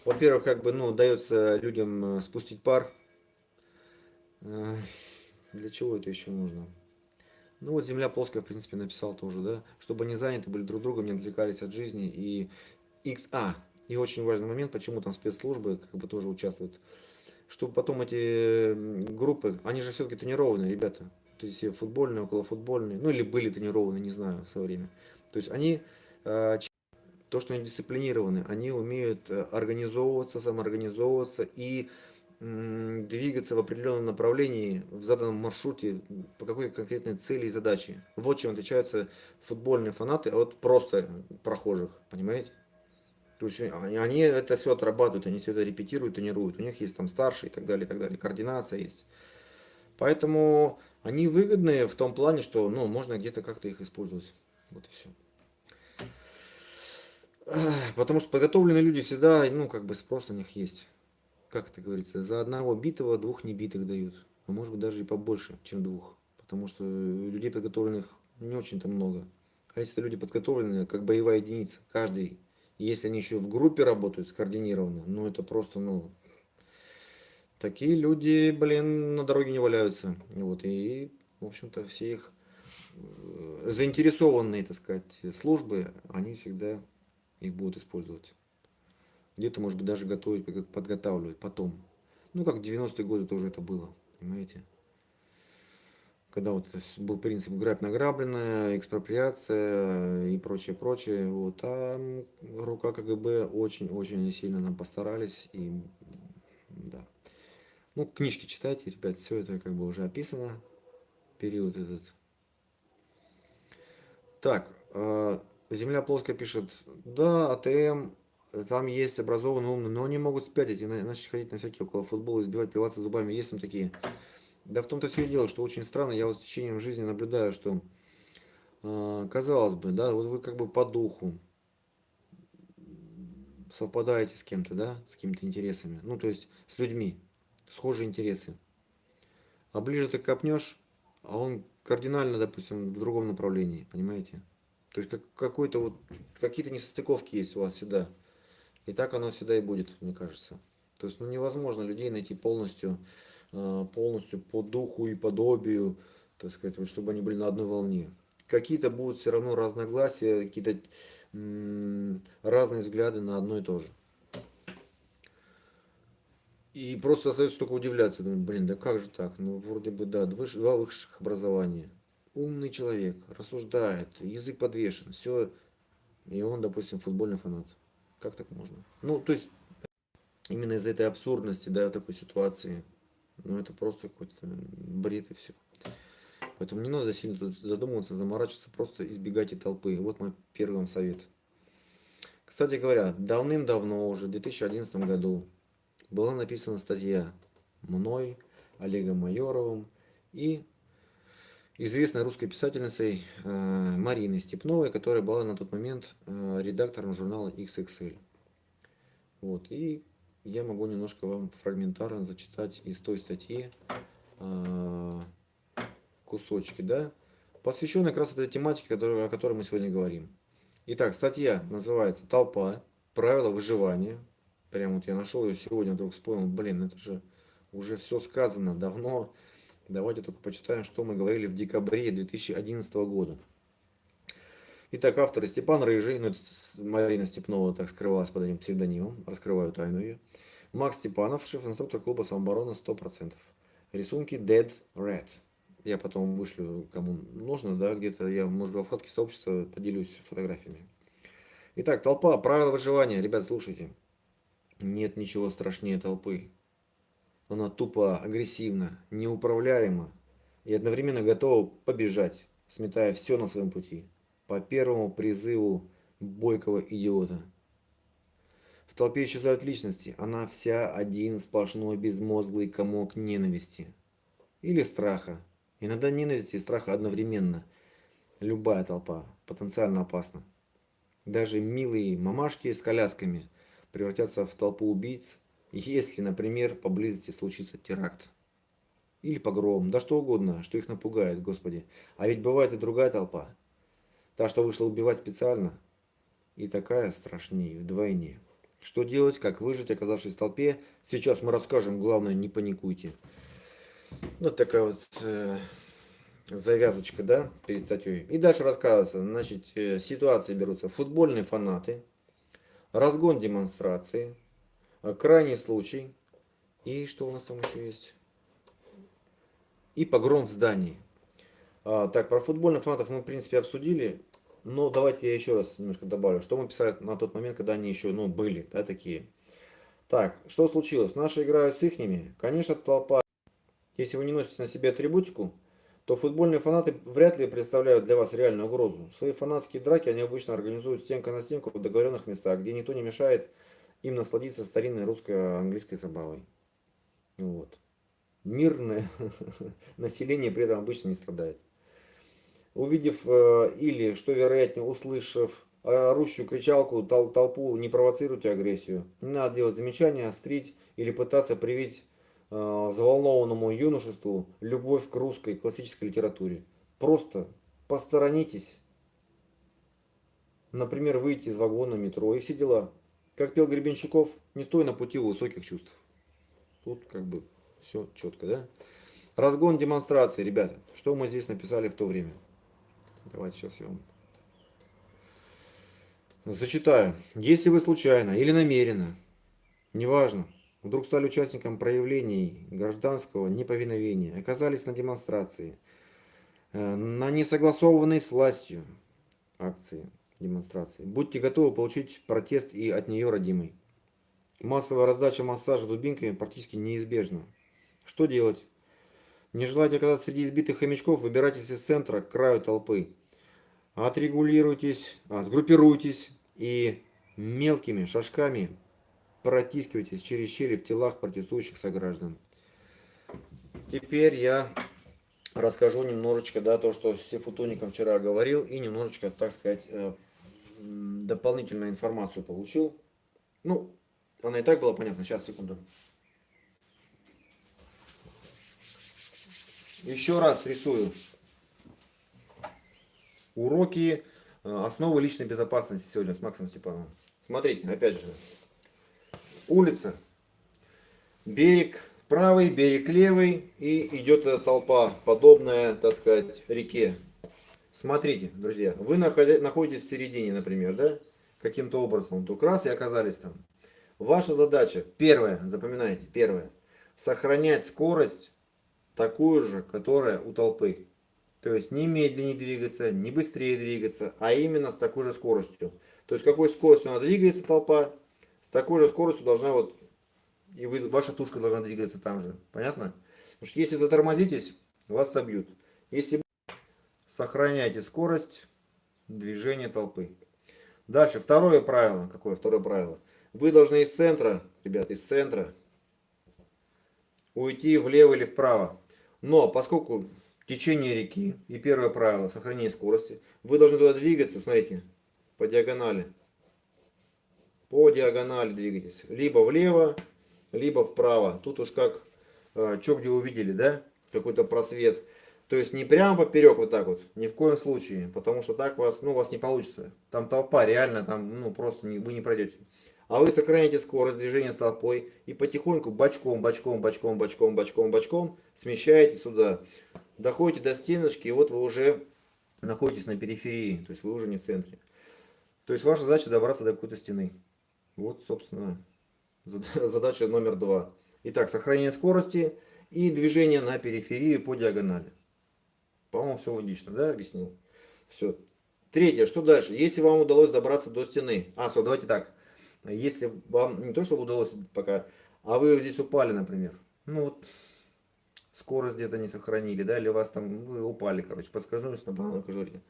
[SPEAKER 1] Во-первых, как бы, ну, дается людям спустить пар. Э, Для чего это еще нужно? Ну вот Земля плоская, в принципе, написал тоже, да? Чтобы они заняты были друг другом, не отвлекались от жизни. И очень важный момент, почему там спецслужбы как бы тоже участвуют. Чтобы потом эти группы, они же все-таки тренированные ребята. То есть все футбольные, околофутбольные, ну или были тренированы, не знаю, в свое время. То есть они, то, что они дисциплинированы, они умеют организовываться, самоорганизовываться и двигаться в определенном направлении, в заданном маршруте, по какой-то конкретной цели и задаче. Вот чем отличаются футбольные фанаты от просто прохожих, понимаете? То есть они это все отрабатывают, они все это репетируют, тренируют. У них есть там старшие и так далее, координация есть. Поэтому они выгодные в том плане, что ну, можно где-то как-то их использовать. Вот и все. Потому что подготовленные люди всегда, ну, как бы спрос на них есть. Как это говорится, за одного битого двух небитых дают. А может быть даже и побольше, чем двух. Потому что людей подготовленных не очень-то много. А если это люди подготовленные, как боевая единица, каждый, и если они еще в группе работают, скоординированно, ну это просто, ну, такие люди, блин, на дороге не валяются. Вот, и, в общем-то, все их заинтересованные, так сказать, службы, они всегда их будут использовать. Где-то, может быть, даже готовить, подготавливать потом. Ну, как в 90-е годы тоже это было, понимаете? Когда вот был принцип грабь награбленное, экспроприация и прочее, прочее. Вот. А рука КГБ очень-очень сильно нам постарались. И да. Ну, книжки читайте, ребят, все это как бы уже описано. Период этот. Так, Земля плоская пишет, да, АТМ, там есть образованные умные, но они могут спятить и начать ходить на всякие около футбола, избивать, плеваться зубами. Есть там такие. Да в том-то все и дело, что очень странно, я вот с течением жизни наблюдаю, что, казалось бы, да, вот вы как бы по духу совпадаете с кем-то, да, с какими-то интересами, ну, то есть с людьми, схожие интересы. А ближе ты копнешь, а он кардинально, допустим, в другом направлении, понимаете? То есть какой-то вот, какие-то несостыковки есть у вас всегда. И так оно всегда и будет, мне кажется. То есть ну, невозможно людей найти полностью, полностью по духу и подобию, так сказать, вот, чтобы они были на одной волне. Какие-то будут все равно разногласия, какие-то разные взгляды на одно и то же. И просто остается только удивляться, думаю, блин, да как же так? Ну, вроде бы, да, два высших образования. Умный человек, рассуждает, язык подвешен, все. И он, допустим, футбольный фанат. Как так можно? Ну, то есть, именно из-за этой абсурдности, да, такой ситуации, ну, это просто какой-то бред и все. Поэтому не надо сильно тут задумываться, заморачиваться, просто избегайте толпы. Вот мой первый вам совет. Кстати говоря, давным-давно, уже в 2011 году, была написана статья мной, Олегом Майоровым и известной русской писательницей Мариной Степновой, которая была на тот момент редактором журнала XXL. Вот, и я могу немножко вам фрагментарно зачитать из той статьи кусочки, да, посвященные как раз этой тематике, о которой мы сегодня говорим. Итак, статья называется «Толпа. Правила выживания». Прям вот я нашел ее сегодня, вдруг вспомнил, блин, это же уже все сказано давно. Давайте только почитаем, что мы говорили в декабре 2011 года. Итак, авторы Степан Рыжий, ну это Марина Степнова так скрывалась под этим псевдонимом, раскрываю тайну ее. Макс Степанов, шеф-инструктор клуба самообороны 100%. Рисунки Dead Red. Я потом вышлю, кому нужно, да, где-то я, может быть, во вкладке сообщества поделюсь фотографиями. Итак, толпа, правила выживания. Ребят, слушайте. Нет ничего страшнее толпы. Она тупо агрессивна, неуправляема, и одновременно готова побежать, сметая все на своем пути, по первому призыву бойкого идиота. В толпе исчезают личности, она вся один сплошной безмозглый комок ненависти. Или страха. Иногда ненависти и страха одновременно. Любая толпа потенциально опасна. Даже милые мамашки с колясками превратятся в толпу убийц, если, например, поблизости случится теракт. Или погром, да что угодно, что их напугает, Господи. А ведь бывает и другая толпа. Та, что вышла убивать специально. И такая страшнее вдвойне. Что делать, как выжить, оказавшись в толпе? Сейчас мы расскажем, главное, не паникуйте. Вот такая вот завязочка, да, перед статьей. И дальше рассказывается, значит, ситуации берутся. Футбольные фанаты, разгон демонстрации, крайний случай. И что у нас там еще есть? И погром в здании. Так, про футбольных фанатов мы, в принципе, обсудили. Но давайте я еще раз немножко добавлю, что мы писали на тот момент, когда они еще, ну, были, да, такие. Так, что случилось? Наши играют с ихними. Конечно, толпа. Если вы не носите на себе атрибутику, то футбольные фанаты вряд ли представляют для вас реальную угрозу. Свои фанатские драки они обычно организуют стенка на стенку в договоренных местах, где никто не мешает им насладиться старинной русско-английской забавой. Вот. Мирное население при этом обычно не страдает. Увидев или, что вероятнее, услышав орущую кричалку, толпу, не провоцируйте агрессию. Не надо делать замечания, острить или пытаться привить заволнованному юношеству любовь к русской классической литературе. Просто посторонитесь, например, выйти из вагона метро и все дела. Как пел Гребенщиков, не стой на пути высоких чувств. Тут как бы все четко, да? Разгон демонстрации, ребята. Что мы здесь написали в то время? Давайте сейчас я вам зачитаю. Если вы случайно или намеренно, неважно, вдруг стали участником проявлений гражданского неповиновения, оказались на демонстрации, на несогласованной с властью акции, демонстрации, будьте готовы получить протест и от нее родимый. Массовая раздача массажа дубинками практически неизбежна. Что делать? Не желаете оказаться среди избитых хомячков, выбирайтесь из центра к краю толпы. Отрегулируйтесь, сгруппируйтесь и мелкими шажками протискивайтесь через щели в телах протестующих сограждан. Теперь я расскажу немножечко, да, то, что с Сейфутуником вчера говорил, и немножечко, так сказать, дополнительную информацию получил. Ну, она и так была понятна. Сейчас, секунду. Еще раз рисую. Уроки основы личной безопасности сегодня с Максом Степановым. Смотрите, опять же. Улица. Берег правый, берег левый. И идет эта толпа, подобная, так сказать, реке. Смотрите, друзья. Вы находитесь в середине, например, да? Каким-то образом. Тут раз и оказались там. Ваша задача, первое, запоминайте, первое. Сохранять скорость такую же, которая у толпы. То есть не медленнее двигаться, не быстрее двигаться, а именно с такой же скоростью. То есть какой скоростью она двигается толпа, с такой же скоростью должна вот, и ваша тушка должна двигаться там же. Понятно? Потому что если затормозитесь, вас собьют. Если сохраняйте скорость движения толпы. Дальше, второе правило. Какое второе правило? Вы должны из центра, ребят, из центра уйти влево или вправо. Но поскольку течение реки и первое правило сохранение скорости, вы должны туда двигаться, смотрите, по диагонали. По диагонали двигайтесь. Либо влево, либо вправо. Тут уж как, что где увидели, да? Какой-то просвет. То есть не прямо поперек вот так вот, ни в коем случае, потому что так вас, ну, у вас не получится. Там толпа, реально, там, ну, просто вы не пройдете. А вы сохраняете скорость движения с толпой и потихоньку бочком, бочком, бочком, бочком, бочком, бочком смещаетесь сюда. Доходите до стеночки, и вот вы уже находитесь на периферии, то есть вы уже не в центре. То есть ваша задача добраться до какой-то стены. Вот, собственно, задача номер 2. Итак, сохранение скорости и движение на периферии по диагонали. По-моему, все логично, да, объяснил? Все. Третье, что дальше? Если вам удалось добраться до стены. Стоп, давайте так. Если вам не то, что удалось пока, а вы здесь упали, например. Ну вот, скорость где-то не сохранили, да, или у вас там, вы упали, короче, подскользнулись на банановой кожуре.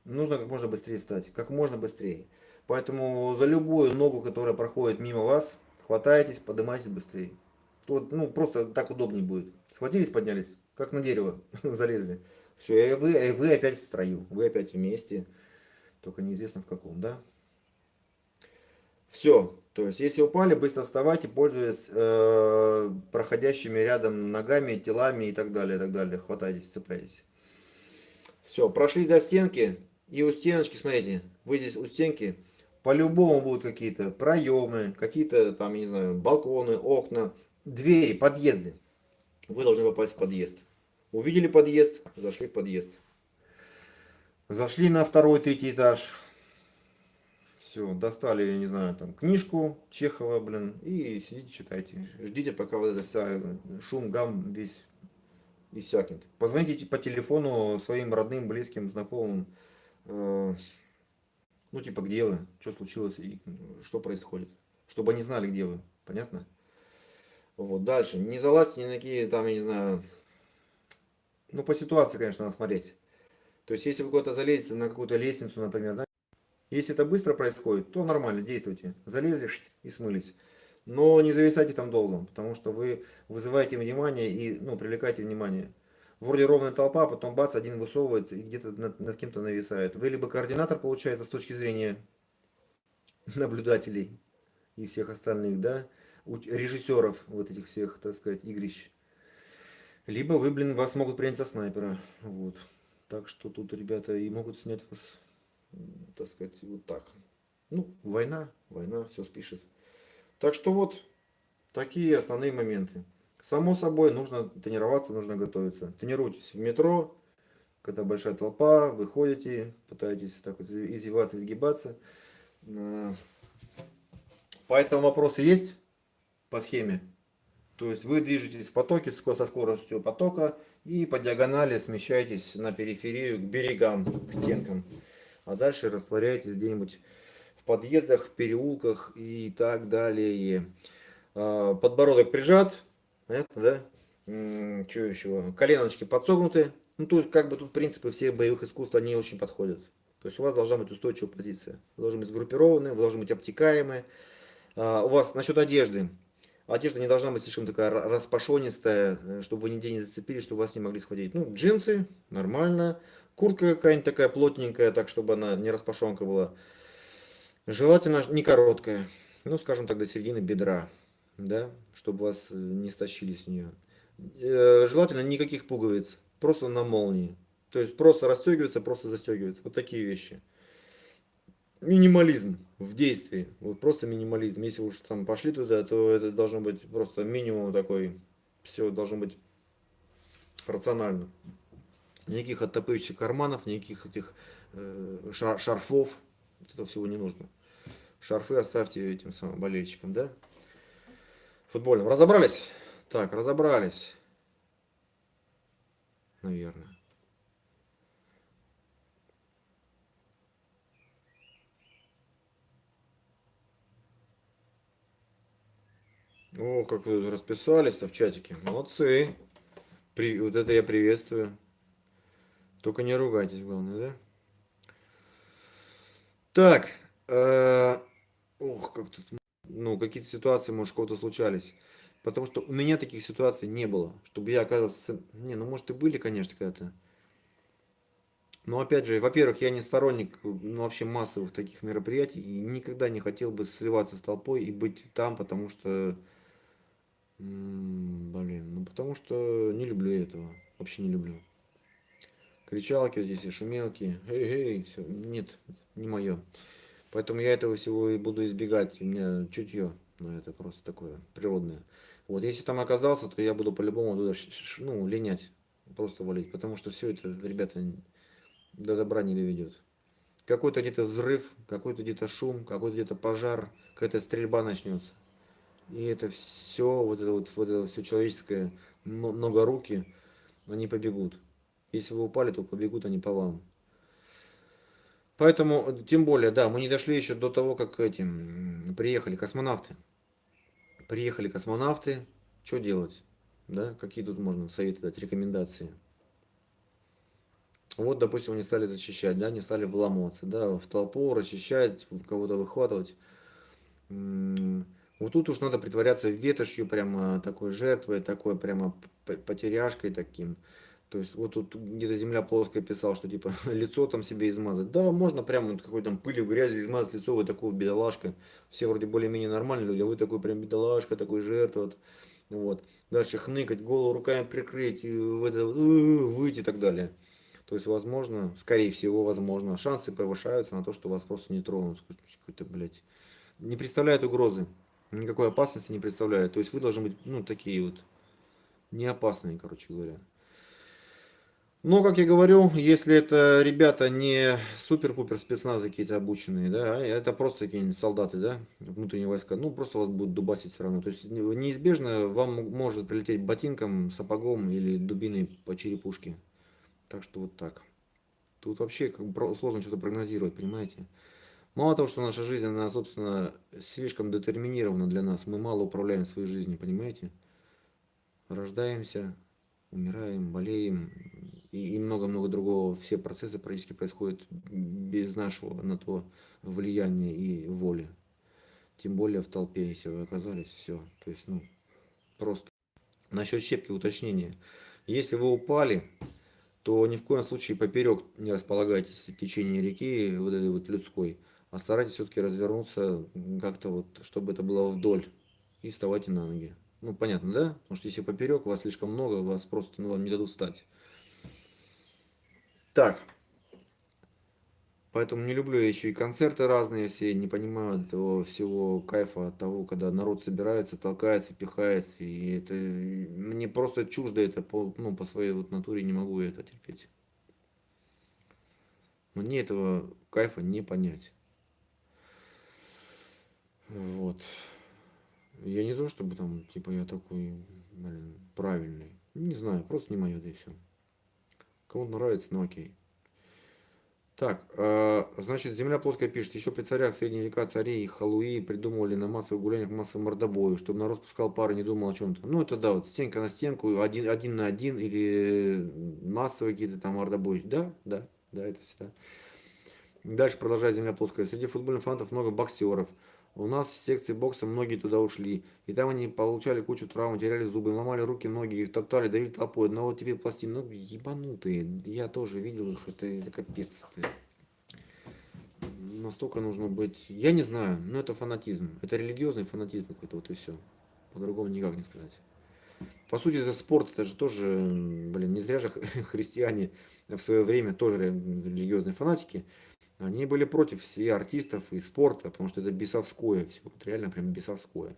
[SPEAKER 1] Нужно как можно быстрее встать, как можно быстрее. Поэтому за любую ногу, которая проходит мимо вас, хватайтесь, поднимайтесь быстрее. Вот, ну, просто так удобнее будет. Схватились, поднялись, как на дерево залезли. Все, и вы опять в строю, вы опять вместе, только неизвестно в каком, да? Все. То есть, если упали, быстро вставайте, пользуясь проходящими рядом ногами, телами и так далее, и так далее. Хватайтесь, цепляйтесь. Все, прошли до стенки, и у стеночки, смотрите, вы здесь у стенки, по-любому будут какие-то проемы, какие-то там, я не знаю, балконы, окна, двери, подъезды. Вы должны попасть в подъезд. Увидели подъезд, зашли в подъезд. Зашли на второй, третий этаж. Все, достали, я не знаю, там книжку Чехова, блин, и сидите, читайте. Ждите, пока вот это вся шум, гам весь иссякнет. Позвоните по телефону своим родным, близким, знакомым. Ну, типа, где вы, что случилось и что происходит. Чтобы они знали, где вы. Понятно? Вот, дальше. Не залазьте ни на какие, там, я не знаю. Ну, по ситуации, конечно, надо смотреть. То есть, если вы куда-то залезете на какую-то лестницу, например, да, если это быстро происходит, то нормально, действуйте. Залезли и смылись. Но не зависайте там долго, потому что вы вызываете внимание и, ну, привлекаете внимание. Вроде ровная толпа, а потом бац, один высовывается и где-то над кем-то нависает. Вы либо координатор, получается, с точки зрения наблюдателей и всех остальных, да, режиссеров вот этих всех, так сказать, игрищ. Либо вы, блин, вас могут принять за снайпера. Вот. Так что тут ребята и могут снять вас, так сказать, вот так. Ну, война, война, все спишет. Так что вот, такие основные моменты. Само собой, нужно тренироваться, нужно готовиться. Тренируйтесь в метро, когда большая толпа, вы ходите, пытаетесь так вот извиваться, изгибаться. Поэтому вопросы есть по схеме. То есть вы движетесь в потоке со скоростью потока и по диагонали смещаетесь на периферию к берегам, к стенкам. А дальше растворяетесь где-нибудь в подъездах, в переулках и так далее. Подбородок прижат, понятно, да? Что еще? Коленочки подсогнуты. Ну, то есть, как бы тут принципы всех боевых искусств, они очень подходят. То есть у вас должна быть устойчивая позиция. Вы должны быть сгруппированы, вы должны быть обтекаемы. У вас насчет одежды. Одежда не должна быть слишком такая распашонистая, чтобы вы нигде не зацепились, чтобы вас не могли схватить. Ну, джинсы, нормально. Куртка какая-нибудь такая плотненькая, так, чтобы она не распашонка была. Желательно не короткая. Ну, скажем так, до середины бедра. Да, чтобы вас не стащили с нее. Желательно никаких пуговиц. Просто на молнии. То есть просто расстегивается, просто застегивается. Вот такие вещи. Минимализм в действии. Вот просто минимализм. Если уж там пошли туда, то это должно быть просто минимум такой. Все должно быть рационально. Никаких оттопыривающих карманов, никаких этих шарфов. Вот этого всего не нужно. Шарфы оставьте этим самым болельщикам, да? Футбольным. Разобрались? Так, разобрались. Наверное. О, как вы расписались-то в чатике. Молодцы. Вот это я приветствую. Только не ругайтесь, главное, да? Так. Ух, как тут. Ну, какие-то ситуации, может, у кого-то случались. Потому что у меня таких ситуаций не было. Чтобы я оказался... Не, ну, может, и были, конечно, когда-то. Но, опять же, во-первых, я не сторонник, ну, вообще массовых таких мероприятий. И никогда не хотел бы сливаться с толпой и быть там, потому что... Блин, ну, потому что не люблю этого. Вообще не люблю. Кричалки вот эти, шумелки. Эй, все. Нет, не мое. Поэтому я этого всего и буду избегать. У меня чутье на это просто такое природное. Вот, если там оказался, то я буду по-любому туда, ну, линять, просто валить. Потому что все это, ребята, до добра не доведет. Какой-то где-то взрыв, какой-то где-то шум, какой-то где-то пожар, какая-то стрельба начнется. И это все, вот это все человеческое, многоруки, они побегут. Если вы упали, то побегут они по вам. Поэтому, тем более, да, мы не дошли еще до того, как приехали космонавты. Приехали космонавты, что делать? Да? Какие тут можно советы дать, рекомендации? Вот, допустим, они стали зачищать, да, не стали вламываться, да, в толпу, расчищать, кого-то выхватывать. Вот тут уж надо притворяться ветошью, прямо такой жертвой, такой прямо потеряшкой таким. То есть вот тут где-то земля плоская писал, что типа лицо там себе измазать. Да, можно прямо вот какой там пылью, грязью измазать лицо, вы такой бедолашка. Все вроде более-менее нормальные люди, а вы такой прям бедолашка, такой жертва. Вот. Дальше хныкать, голову руками прикрыть, в это, выйти и так далее. То есть, возможно, скорее всего, возможно, шансы повышаются на то, что вас просто не тронут. Какой-то, блядь, не представляет угрозы. Никакой опасности не представляет. То есть вы должны быть, ну, такие вот, не опасные, короче говоря. Но, как я говорю, если это ребята не супер-пупер спецназы какие-то обученные, да, это просто какие-нибудь солдаты, да, внутренние войска, ну, просто вас будут дубасить все равно. То есть неизбежно вам может прилететь ботинком, сапогом или дубиной по черепушке. Так что вот так. Тут вообще как бы сложно что-то прогнозировать, понимаете? Мало того, что наша жизнь, она, собственно, слишком детерминирована для нас, мы мало управляем своей жизнью, понимаете? Рождаемся, умираем, болеем и много-много другого. Все процессы практически происходят без нашего на то влияния и воли. Тем более в толпе, если вы оказались, все. То есть, ну, просто. Насчет щепки уточнение. Если вы упали, то ни в коем случае поперек не располагайтесь в течение реки, вот этой вот людской, а старайтесь все-таки развернуться как-то вот, чтобы это было вдоль, и вставайте на ноги. Ну, понятно, да? Потому что если поперек, вас слишком много, вас просто, ну, вам не дадут встать. Так, поэтому не люблю я еще и концерты разные все, не понимаю этого всего кайфа от того, когда народ собирается, толкается, пихается, и это мне просто чуждо это по, ну, по своей вот натуре не могу это терпеть. Мне этого кайфа не понять. Вот. Я не то чтобы там, типа, я такой, блин, правильный. Не знаю, просто не мое, да и все. Кому-то нравится, ну окей. Так, значит, Земля плоская пишет, еще при царях в средние века цари и халуи придумывали на массовых гуляниях массовые мордобои, чтобы народ пускал пары, не думал о чем-то. Ну, это да, вот стенка на стенку, один на один, или массовые какие-то там мордобои. Да, да, да, это всегда. Дальше продолжает земля плоская. Среди футбольных фанатов много боксеров. У нас в секции бокса многие туда ушли. И там они получали кучу травм, теряли зубы, ломали руки, ноги, их топтали, давили толпой. Но вот теперь пластин, ну ебанутые. Я тоже видел их, это капец. Это настолько нужно быть. Я не знаю, но это фанатизм. Это религиозный фанатизм какой-то, вот и все. По-другому никак не сказать. По сути, это спорт, это же тоже, блин, не зря же христиане в свое время тоже религиозные фанатики. Они были против и артистов, и спорта, потому что это бесовское все. Вот реально прям бесовское.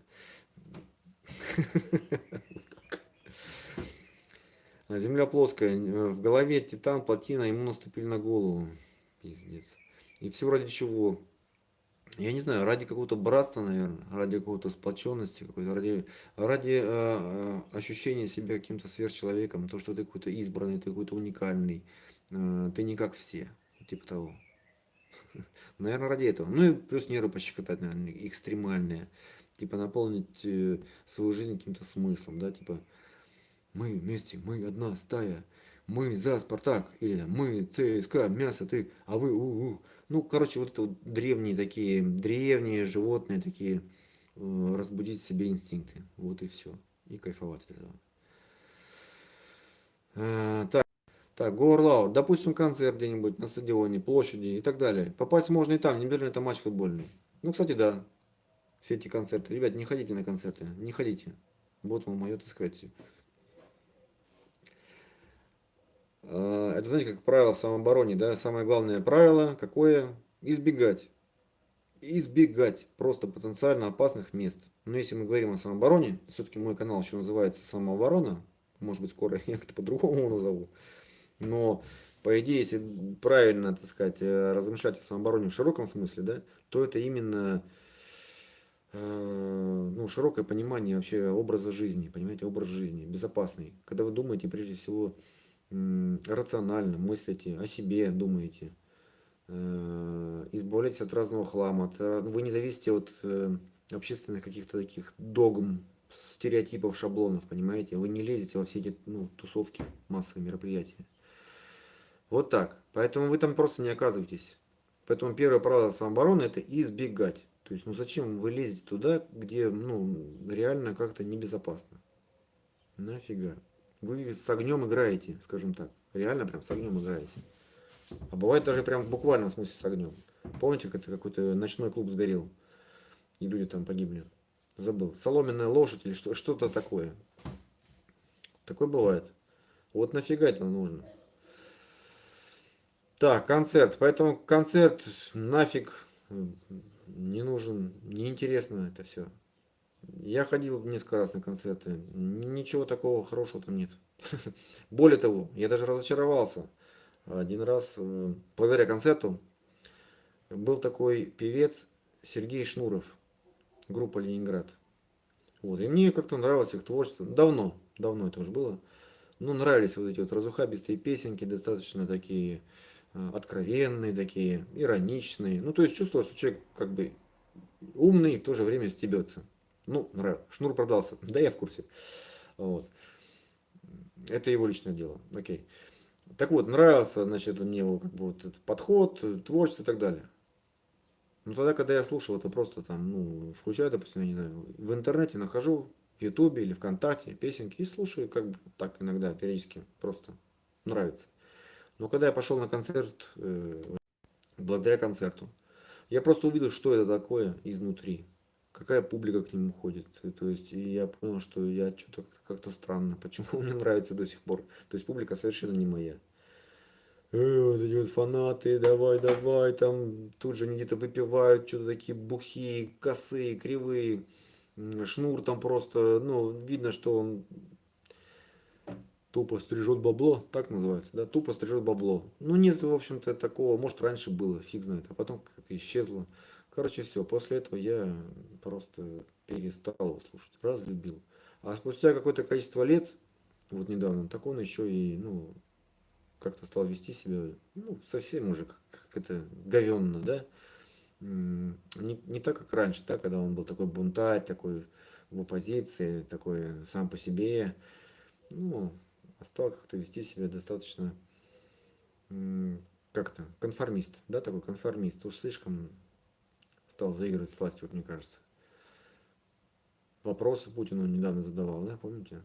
[SPEAKER 1] Земля плоская, в голове титан, плотина, ему наступили на голову. Пиздец. И все ради чего? Я не знаю, ради какого-то братства, наверное, ради какого-то сплоченности, какой-то, ради ощущения себя каким-то сверхчеловеком, то, что ты какой-то избранный, ты какой-то уникальный, ты не как все, типа того. Наверное, ради этого. Ну и плюс нервы пощекотать, наверное, экстремальные. Типа наполнить свою жизнь каким-то смыслом, да, типа мы вместе, мы одна стая, мы за Спартак, или там, мы ЦСКА, мясо, ты, а вы у-у. Ну, короче, вот это вот древние такие, древние животные такие, разбудить в себе инстинкты. Вот и все. И кайфовать от этого. Так, так, Горлау, допустим, концерт где-нибудь на стадионе, площади и так далее. Попасть можно и там, не обязательно это матч футбольный. Ну, кстати, да, все эти концерты. Ребят, не ходите на концерты, не ходите. Вот вам мое, так сказать. Это, знаете, как правило в самообороне, да, самое главное правило какое? Избегать. Избегать просто потенциально опасных мест. Но если мы говорим о самообороне, все-таки мой канал еще называется «Самооборона», может быть, скоро я как-то по-другому его назову. Но, по идее, если правильно, так сказать, размышлять о самообороне в широком смысле, да, то это именно ну, широкое понимание вообще образа жизни, понимаете, образ жизни, безопасный. Когда вы думаете, прежде всего, рационально, мыслите о себе, думаете, избавляйтесь от разного хлама, вы не зависите от общественных каких-то таких догм, стереотипов, шаблонов, понимаете? Вы не лезете во все эти, ну, тусовки, массовые мероприятия. Вот так. Поэтому вы там просто не оказываетесь. Поэтому первое правило самообороны это избегать. То есть, ну зачем вы лезете туда, где, ну, реально как-то небезопасно? Нафига? Вы с огнем играете, скажем так. Реально прям с огнем играете. А бывает даже прям в буквальном смысле с огнем. Помните, как какой-то ночной клуб сгорел, и люди там погибли? Забыл. Соломенная лошадь или что-то такое. Такое бывает. Вот нафига это нужно? Так, концерт. Поэтому концерт нафиг не нужен, неинтересно это все. Я ходил несколько раз на концерты. Ничего такого хорошего там нет. Более того, я даже разочаровался. Один раз, благодаря концерту, был такой певец Сергей Шнуров, группа Ленинград. Вот. И мне как-то нравилось их творчество. Давно, давно это уже было. Ну, нравились вот эти вот разухабистые песенки, достаточно такие откровенные, такие ироничные. Ну, то есть чувствовал, что человек как бы умный и в то же время стебется. Ну, нравится. Шнур продался. Да, я в курсе. Вот. Это его личное дело. Окей. Так вот, нравился, значит, мне его как бы вот этот подход, творчество и так далее. Но тогда, когда я слушал это просто там, ну, включаю, допустим, я не знаю, в интернете нахожу, в Ютубе или ВКонтакте песенки и слушаю, как бы так иногда, периодически, просто нравится. Но когда я пошел на концерт, благодаря концерту, я просто увидел, что это такое изнутри, какая публика к нему ходит. То есть и я понял, что я что-то как-то странно, почему мне нравится до сих пор. То есть публика совершенно не моя. Вот эти вот фанаты, давай, давай, там тут же они где-то выпивают, что-то такие бухие, косые, кривые. Шнур там просто, ну, видно, что он тупо стрижет бабло, так называется, да, тупо стрижет бабло. Ну, нет, в общем-то, такого, может, раньше было, фиг знает, а потом как-то исчезло. Короче, все, после этого я просто перестал его слушать, разлюбил. А спустя какое-то количество лет, вот недавно, так он еще и, ну, как-то стал вести себя, ну, совсем уже как это говенно, да. Не так, как раньше, да, когда он был такой бунтарь, такой в оппозиции, такой сам по себе. Ну, а стал как-то вести себя достаточно как-то конформист, да, такой конформист. Уж слишком стал заигрывать с властью, вот мне кажется. Вопросы Путину недавно задавал, да, помните?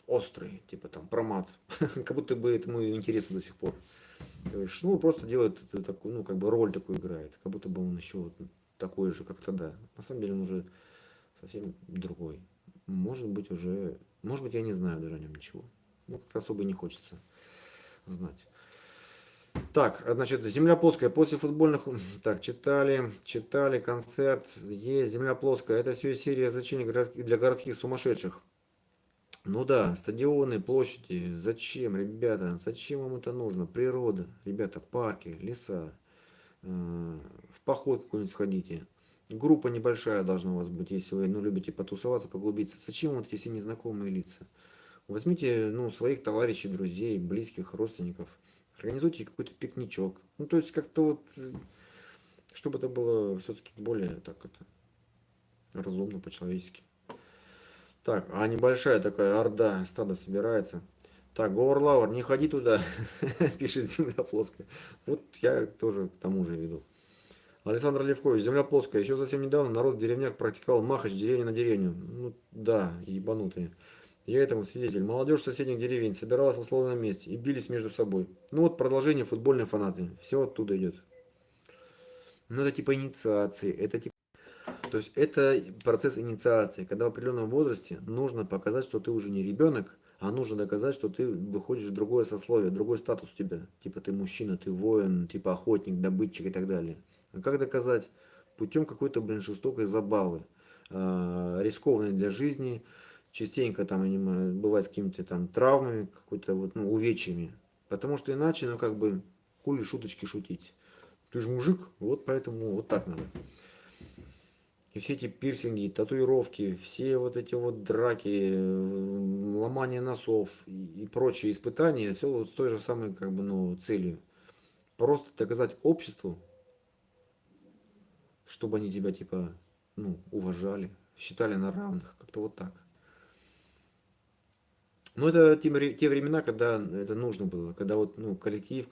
[SPEAKER 1] Острые, типа там про мат. Как будто бы этому интересно до сих пор. То есть, ну, просто делает такую, ну, как бы роль такую играет. Как будто бы он еще вот такой же, как тогда. На самом деле он уже совсем другой. Может быть, я не знаю даже о нем ничего. Ну, как-то особо не хочется знать. Так, значит, земля плоская. После футбольных... Так, читали, концерт. Есть земля плоская. Это все серия развлечений для городских сумасшедших. Ну да, стадионы, площади. Зачем, ребята? Зачем вам это нужно? Природа, ребята, парки, леса. В поход какой-нибудь сходите. Группа небольшая должна у вас быть, если вы, ну, любите потусоваться, поглубиться. Зачем вот эти все незнакомые лица? Возьмите, ну, своих товарищей, друзей, близких, родственников. Организуйте какой-то пикничок. Ну, то есть как-то вот, чтобы это было все-таки более так это разумно, по-человечески. Так, а небольшая такая орда, стадо собирается. Так, Говор Лавр, не ходи туда, пишет земля плоская. Вот я тоже к тому же веду. Александр Левкович, земля плоская. Еще совсем недавно народ в деревнях практиковал махач деревня на деревню. Ну да, ебанутые. Я этому свидетель. Молодежь соседних деревень собиралась в условном месте и бились между собой. Ну вот продолжение футбольные фанаты. Все оттуда идет. Ну это типа инициации. Это типа... То есть это процесс инициации. Когда в определенном возрасте нужно показать, что ты уже не ребенок, а нужно доказать, что ты выходишь в другое сословие, другой статус у тебя. Типа ты мужчина, ты воин, типа охотник, добытчик и так далее. А как доказать? Путем какой-то, блин, жестокой забавы, рискованной для жизни, частенько там они бывают какими-то там травмами, какой-то вот, ну, увечьями. Потому что иначе, ну, как бы, хули шуточки шутить. Ты же мужик, вот поэтому вот так надо. И все эти пирсинги, татуировки, все вот эти вот драки, ломание носов и прочие испытания, все вот с той же самой, как бы, ну, целью. Просто доказать обществу, чтобы они тебя, типа, ну, уважали, считали на равных, как-то вот так. Ну, это те времена, когда это нужно было, когда вот, ну, коллектив,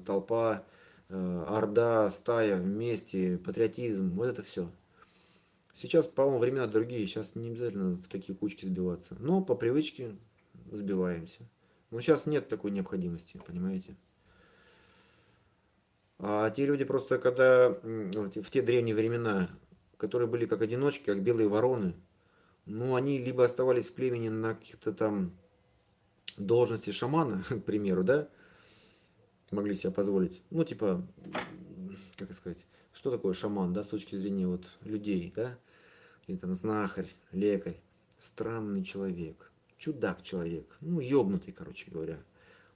[SPEAKER 1] толпа, орда, стая вместе, патриотизм, вот это все. Сейчас, по-моему, времена другие, сейчас не обязательно в такие кучки сбиваться, но по привычке сбиваемся. Но сейчас нет такой необходимости, понимаете? А те люди просто, когда в те древние времена, которые были как одиночки, как белые вороны, ну, они либо оставались в племени на каких-то там должности шамана, к примеру, да, могли себе позволить. Ну, типа, как сказать, что такое шаман, да, с точки зрения вот людей, да, или там знахарь, лекарь, странный человек, чудак человек, ну, ёбнутый, короче говоря.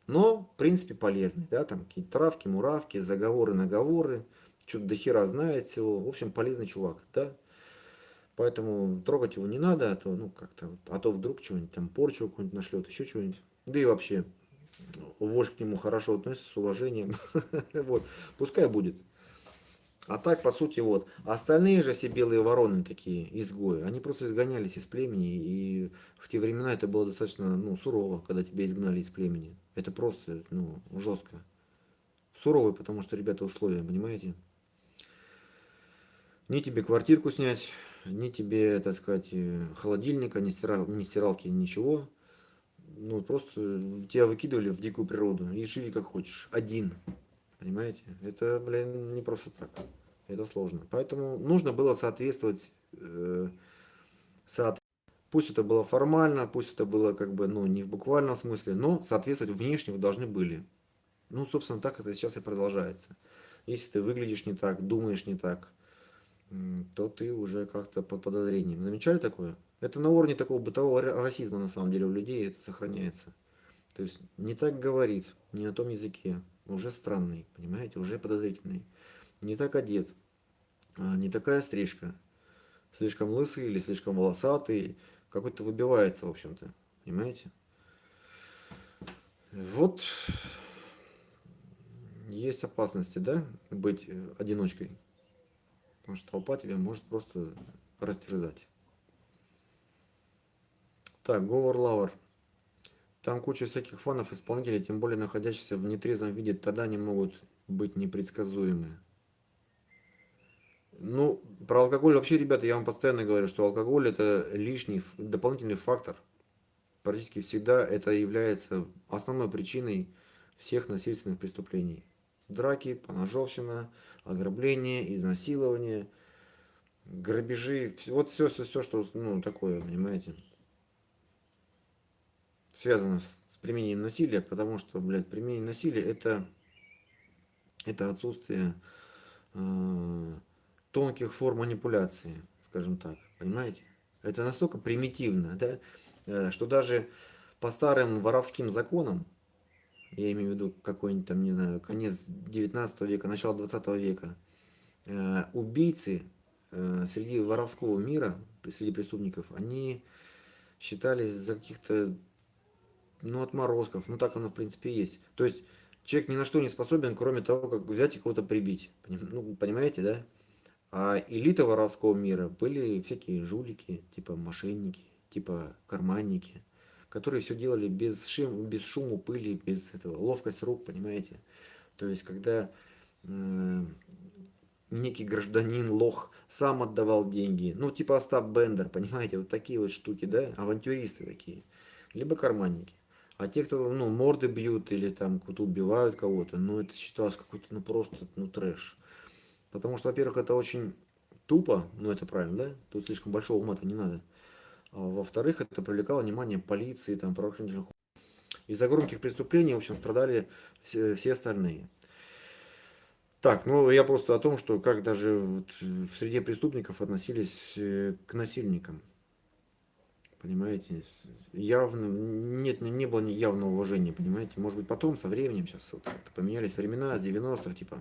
[SPEAKER 1] Но, в принципе, полезный, да, там какие-то травки, муравки, заговоры, наговоры, что-то до хера знает всего, в общем, полезный чувак, да. Поэтому трогать его не надо, а то, ну, как-то, а то вдруг что-нибудь там порчу какую-нибудь нашлет, еще что-нибудь. Да и вообще, вождь к нему хорошо относится, с уважением. Вот, пускай будет. А так, по сути, вот. А остальные же все белые вороны такие, изгои, они просто изгонялись из племени, и в те времена это было достаточно, ну, сурово, когда тебя изгнали из племени. Это просто, ну, жестко. Суровый, потому что, ребята, условия, понимаете? Ни тебе квартирку снять, ни тебе, так сказать, холодильника, ни стиралки, ничего. Ну, просто тебя выкидывали в дикую природу и живи как хочешь. Один. Понимаете? Это, блин, не просто так. Это сложно. Поэтому нужно было соответствовать, соот- пусть это было формально, пусть это было как бы, ну, не в буквальном смысле, но соответствовать внешне вы должны были. Ну, собственно, так это сейчас и продолжается. Если ты выглядишь не так, думаешь не так, то ты уже как-то под подозрением. Замечали такое? Это на уровне такого бытового расизма, на самом деле, у людей это сохраняется. То есть не так говорит, не на том языке, уже странный, понимаете, уже подозрительный. Не так одет, не такая стрижка, слишком лысый или слишком волосатый, какой-то выбивается, в общем-то, понимаете. Вот есть опасности, да, быть одиночкой, потому что толпа тебя может просто растерзать. Так, Говор Лавр. Там куча всяких фанов, исполнителей, тем более находящихся в нетрезвом виде, тогда они могут быть непредсказуемы. Ну, про алкоголь вообще, ребята, я вам постоянно говорю, что алкоголь это лишний, дополнительный фактор. Практически всегда это является основной причиной всех насильственных преступлений. Драки, поножовщина, ограбление, изнасилование, грабежи, вот все, что, ну, такое, понимаете, связано с применением насилия, потому что, блядь, применение насилия это отсутствие э, тонких форм манипуляции, скажем так, понимаете? Это настолько примитивно, да, что даже по старым воровским законам, я имею в виду какой-нибудь там, не знаю, конец 19 века, начало 20 века, убийцы среди воровского мира, среди преступников, они считались за каких-то, ну, отморозков, ну, так оно в принципе и есть. То есть человек ни на что не способен, кроме того, как взять и кого-то прибить. Ну, понимаете, да? А элита воровского мира были всякие жулики, типа мошенники, типа карманники, которые все делали без шума, пыли, без этого, ловкость рук, понимаете? То есть, когда э, некий гражданин, лох, сам отдавал деньги, ну, типа Остап Бендер, понимаете, вот такие вот штуки, да, авантюристы такие, либо карманники. А те, кто, ну, морды бьют или там кто-то убивают кого-то, ну, это считалось какой-то, ну, просто, ну, трэш. Потому что, во-первых, это очень тупо, ну это правильно, да? Тут слишком большого ума-то не надо. А во-вторых, это привлекало внимание полиции, там, правоохранительных. Из-за громких преступлений, в общем, страдали все остальные. Так, ну я просто о том, что как даже вот в среде преступников относились к насильникам. Понимаете? Явно, нет, не было явного уважения, понимаете? Может быть, потом, со временем, сейчас вот как-то поменялись времена, с 90-х, типа,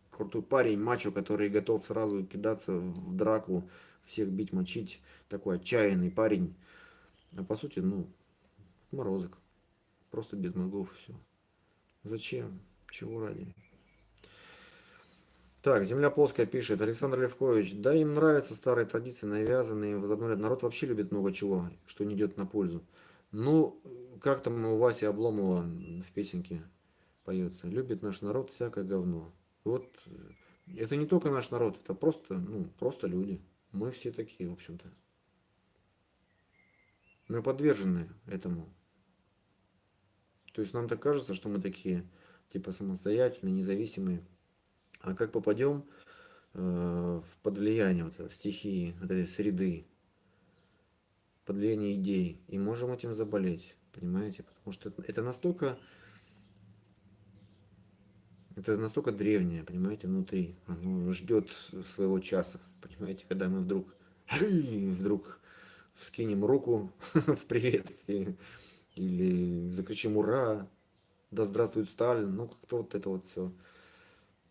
[SPEAKER 1] крутой парень, мачо, который готов сразу кидаться в драку, всех бить, мочить, такой отчаянный парень. А по сути, ну, морозок. Просто без мозгов и все. Зачем? Чего ради? Так, Земля плоская пишет. Александр Левкович. Да, им нравятся старые традиции, навязанные, возобновляют. Народ вообще любит много чего, что не идет на пользу. Ну, как там у Васи Обломова в песенке поется? Любит наш народ всякое говно. Вот это не только наш народ, это просто, ну, просто люди. Мы все такие, в общем-то. Мы подвержены этому. То есть нам так кажется, что мы такие, типа, самостоятельные, независимые. А как попадем под влияние вот этой стихии, вот этой среды, под влияние идей, и можем этим заболеть, понимаете? Потому что это настолько древнее, понимаете, внутри. Оно ждет своего часа, понимаете, когда мы вдруг вскинем руку в приветствии или закричим «Ура!», «Да здравствует Сталин!», ну как-то вот это вот все.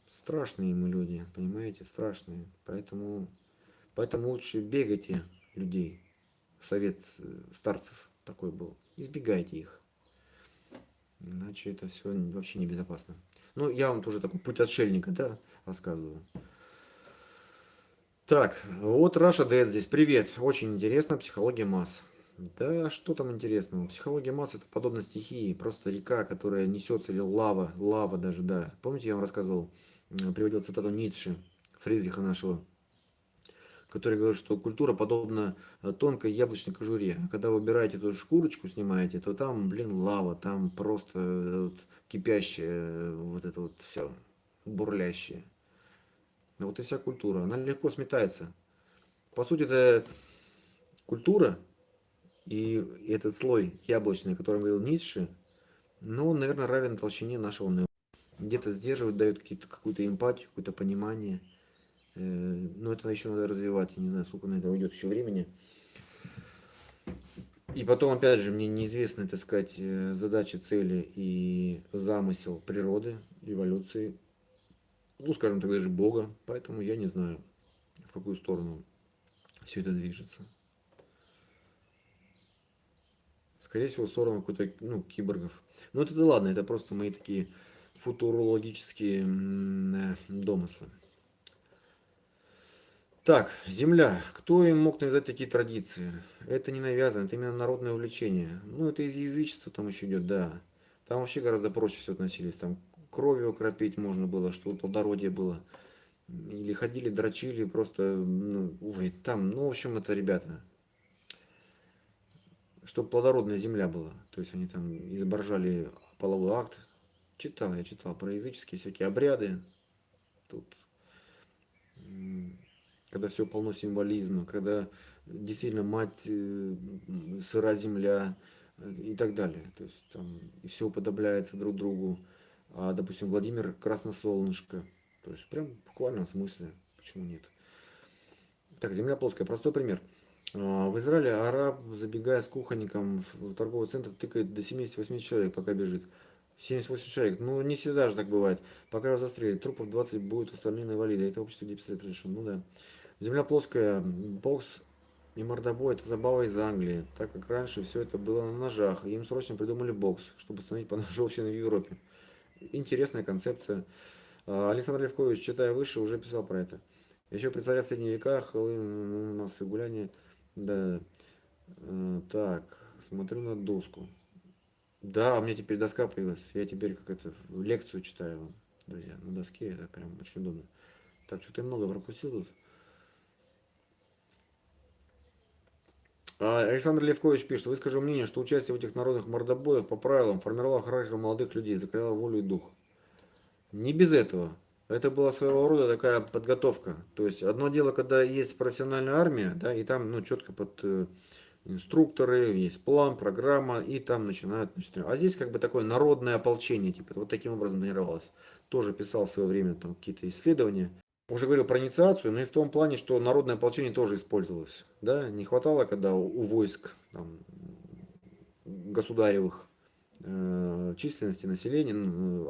[SPEAKER 1] Страшные мы люди, понимаете, страшные. Поэтому лучше бегайте людей. Совет старцев такой был. Избегайте их. Иначе это все вообще небезопасно. Ну, я вам тоже такой путь отшельника, да, рассказываю. Так, вот Раша Дэд здесь. Привет. Очень интересно, психология масс. Да, что там интересного? Психология масс это подобно стихии, просто река, которая несется, или лава даже, да. Помните, я вам рассказывал, приводил цитату Ницше, Фридриха нашего, который говорит, что культура подобна тонкой яблочной кожуре. Когда вы убираете эту шкурочку, снимаете, то там, блин, лава, там просто вот, кипящее, вот это вот все, бурлящее. Вот и вся культура, она легко сметается. По сути, это культура и этот слой яблочный, о котором говорил Ницше, но он, наверное, равен толщине нашего неба. Где-то сдерживает, дает какую-то эмпатию, какое-то понимание. Но это еще надо развивать. Я не знаю, сколько на это уйдет еще времени. И потом, опять же, мне неизвестны, так сказать, задачи, цели и замысел природы, эволюции, ну, скажем так, даже Бога. Поэтому я не знаю, в какую сторону все это движется. Скорее всего, в сторону какой-то, ну, киборгов. Но это да ладно, это просто мои такие футурологические домыслы. Так, Земля. Кто им мог навязать такие традиции? Это не навязано, это именно народное увлечение. Ну, это из язычества там еще идет, да. Там вообще гораздо проще все относились. Там кровью окропить можно было, чтобы плодородие было. Или ходили, дрочили, просто, ну, увы, там, ну, в общем, это, ребята, чтобы плодородная земля была. То есть они там изображали половой акт. Я читал про языческие всякие обряды. Тут когда все полно символизма, когда действительно мать сыра земля и так далее. То есть там и все уподобляется друг другу. А, допустим, Владимир Красносолнышко. То есть прям в буквальном смысле. Почему нет? Так, земля плоская. Простой пример. В Израиле араб, забегая с кухонником в торговый центр, тыкает до 70-80 человек, пока бежит. 78 человек. Ну, не всегда же так бывает. Пока его застрелят. Трупов 20 будет, остальные инвалиды. Это общество, где пистолет решил. Ну да. Земля плоская, бокс и мордобой это забава из Англии, так как раньше все это было на ножах, и им срочно придумали бокс, чтобы установить поножовщину в Европе. Интересная концепция. Александр Левкович, читая выше, уже писал про это. Еще при царе средние века, массы гуляния. Да. Так, смотрю на доску. Да, у меня теперь доска появилась. Я теперь как это лекцию читаю вам, друзья. На доске это прям очень удобно. Так, что-то я много пропустил тут. Александр Левкович пишет, выскажу мнение, что участие в этих народных мордобоях по правилам формировало характер молодых людей, закаляло волю и дух. Не без этого. Это была своего рода такая подготовка. То есть одно дело, когда есть профессиональная армия, да, и там, ну, четко под инструкторы, есть план, программа, и там начинают, а здесь как бы такое народное ополчение, типа, вот таким образом тренировалось. Тоже писал в свое время там какие-то исследования. Уже говорил про инициацию, но и в том плане, что народное ополчение тоже использовалось. Да? Не хватало, когда у войск там, государевых численности населения,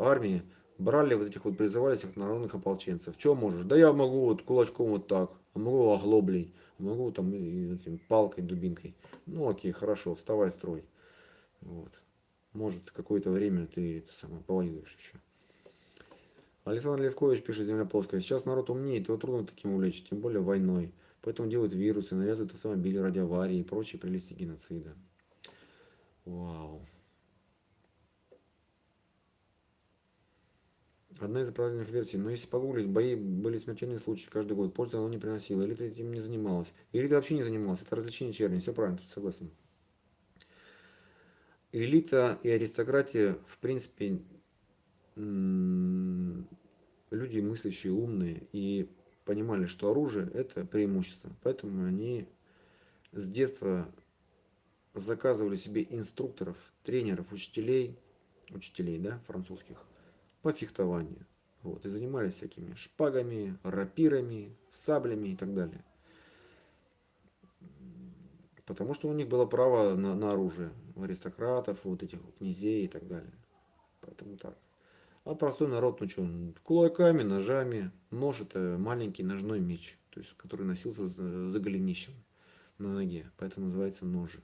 [SPEAKER 1] армии, брали вот этих вот, призывали этих народных ополченцев. Что можешь? Да я могу вот кулачком вот так, а могу оглоблей, могу там этим, палкой, дубинкой. Ну окей, хорошо, вставай, строй. Вот. Может, какое-то время ты это самое, повоюешь еще. Александр Левкович пишет, земля плоская. Сейчас народ умнеет, его трудно таким увлечь, тем более войной. Поэтому делают вирусы, навязывают автомобили ради аварии и прочие прелести геноцида. Вау. Одна из оправдательных версий. Но если погуглить, бои были смертельные случаи каждый год. Пользы оно не приносило. Элита этим не занималась. Элита вообще не занималась. Это развлечение черни. Все правильно, тут согласен. Элита и аристократия, в принципе, люди мыслящие, умные и понимали, что оружие это преимущество. Поэтому они с детства заказывали себе инструкторов, тренеров, учителей, да, французских, по фехтованию. Вот, и занимались всякими шпагами, рапирами, саблями и так далее. Потому что у них было право на оружие. У аристократов, вот этих князей и так далее. Поэтому так. А простой народ, ну что, кулаками, ножами. Нож это маленький ножной меч, то есть, который носился за голенищем на ноге. Поэтому называется ножи.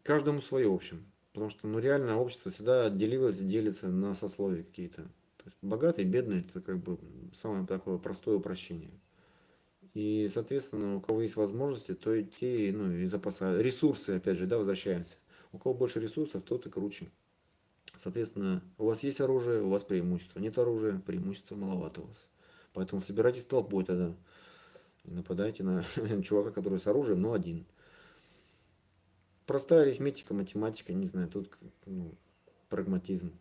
[SPEAKER 1] Каждому свое, в общем. Потому что, ну, реально общество всегда делилось и делится на сословия какие-то. То есть богатый, бедный, это как бы самое такое простое упрощение. И, соответственно, у кого есть возможности, то и те, ну, и запасы, ресурсы, опять же, да, возвращаемся. У кого больше ресурсов, тот и круче. Соответственно, у вас есть оружие, у вас преимущество. Нет оружия, преимущества маловато у вас. Поэтому собирайтесь толпой тогда. И нападайте на чувака, который с оружием, но один. Простая арифметика, математика, не знаю, тут ну, прагматизм.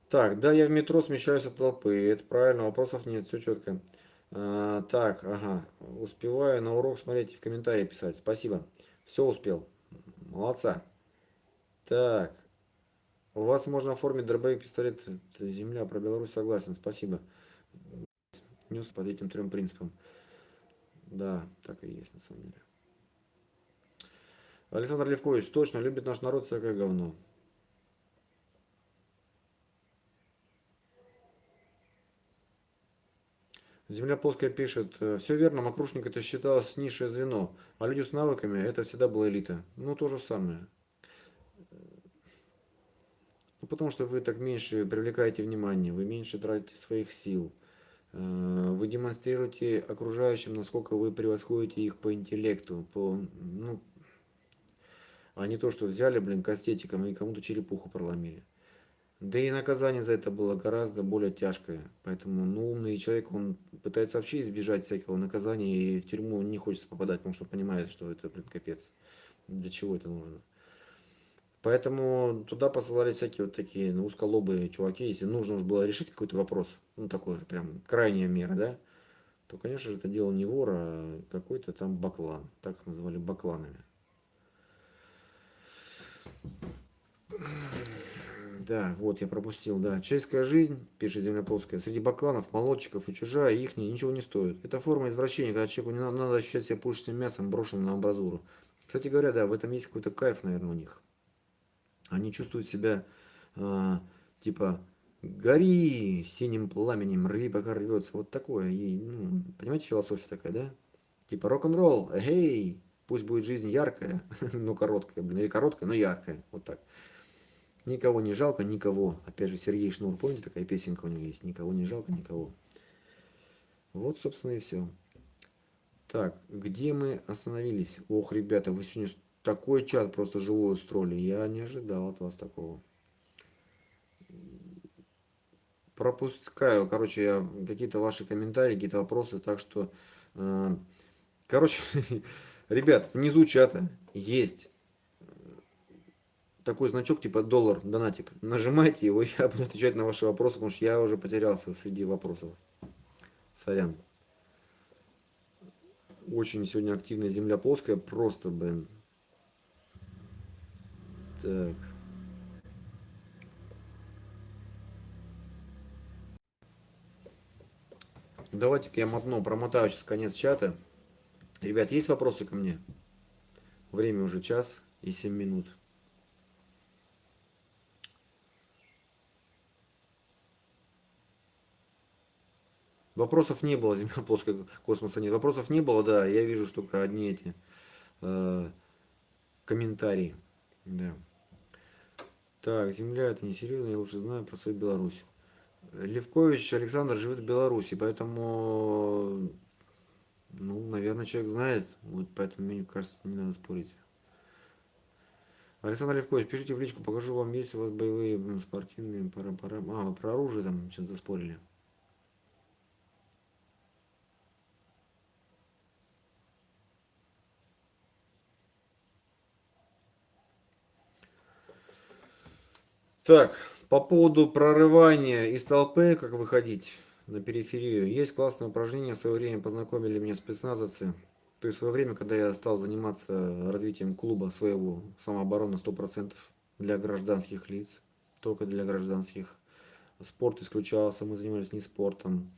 [SPEAKER 1] Так, да, я в метро смещаюсь от толпы. Это правильно, вопросов нет, все четко. Так, ага, успеваю на урок смотреть и в комментарии писать. Спасибо. Все успел. Молодца. Так, у вас можно оформить дробовик, пистолет, это земля, про Беларусь согласен, спасибо. Нес под этим трем принципам. Да, так и есть на самом деле. Александр Левкович, точно, любит наш народ всякое говно. Земля плоская пишет, все верно, Макрушник это считалось низшее звено, а люди с навыками это всегда была элита. Ну, то же самое. Ну, потому что вы так меньше привлекаете внимание, вы меньше тратите своих сил. Вы демонстрируете окружающим, насколько вы превосходите их по интеллекту, ну, а не то, что взяли, блин, кастетиком и кому-то черепуху проломили. Да и наказание за это было гораздо более тяжкое. Поэтому, ну, умный человек, он пытается вообще избежать всякого наказания и в тюрьму не хочется попадать, потому что понимает, что это, блин, капец. Для чего это нужно? Поэтому туда посылали всякие вот такие ну, узколобые чуваки. Если нужно уж было решить какой-то вопрос, ну, такой же прям крайняя мера, да, то, конечно же, это дело не вор, а какой-то там баклан. Так их называли бакланами. Да, вот я пропустил, да. Человеческая жизнь, пишет Земляковская, среди бакланов, молодчиков и чужая, их ничего не стоит. Это форма извращения, когда человеку не надо ощущать себя пушечным мясом, брошенным на амбразуру. Кстати говоря, да, в этом есть какой-то кайф, наверное, у них. Они чувствуют себя, а, типа, гори синим пламенем, рви, пока рвется. Вот такое. И, ну, понимаете, философия такая, да? Типа рок-н-ролл, эй, пусть будет жизнь яркая, но короткая, блин, или короткая, но яркая. Вот так. Никого не жалко, никого. Опять же, Сергей Шнур, помните, такая песенка у него есть? Никого не жалко, никого. Вот, собственно, и все. Так, где мы остановились? Ох, ребята, вы сегодня такой чат просто живой устроили. Я не ожидал от вас такого. Пропускаю, короче, я какие-то ваши комментарии, какие-то вопросы, так что, короче, ребят, внизу чата есть такой значок типа доллар, донатик. Нажимайте его, я буду отвечать на ваши вопросы, потому что я уже потерялся среди вопросов. Сорян. Очень сегодня активная земля плоская, просто, блин. Так. Давайте-ка я промотаю сейчас конец чата. Ребят, есть вопросы ко мне? Время уже 1 час и 7 минут. Вопросов не было, земля плоская, космоса нет. Вопросов не было, да, я вижу, что только одни эти э, комментарии. Да. Так, земля это несерьезно, я лучше знаю про свою Беларусь. Левкович Александр живет в Беларуси, поэтому Ну, наверное, человек знает, вот поэтому мне кажется, не надо спорить. Александр Левкович, пишите в личку, покажу вам, есть у вас боевые спортивные пара. А, про оружие там что-то заспорили. Так, по поводу прорывания из толпы, как выходить на периферию, есть классное упражнение, в свое время познакомили меня спецназовцы. То есть в свое время, когда я стал заниматься развитием клуба своего, самообороны 100% для гражданских лиц, только для гражданских. Спорт исключался, мы занимались не спортом,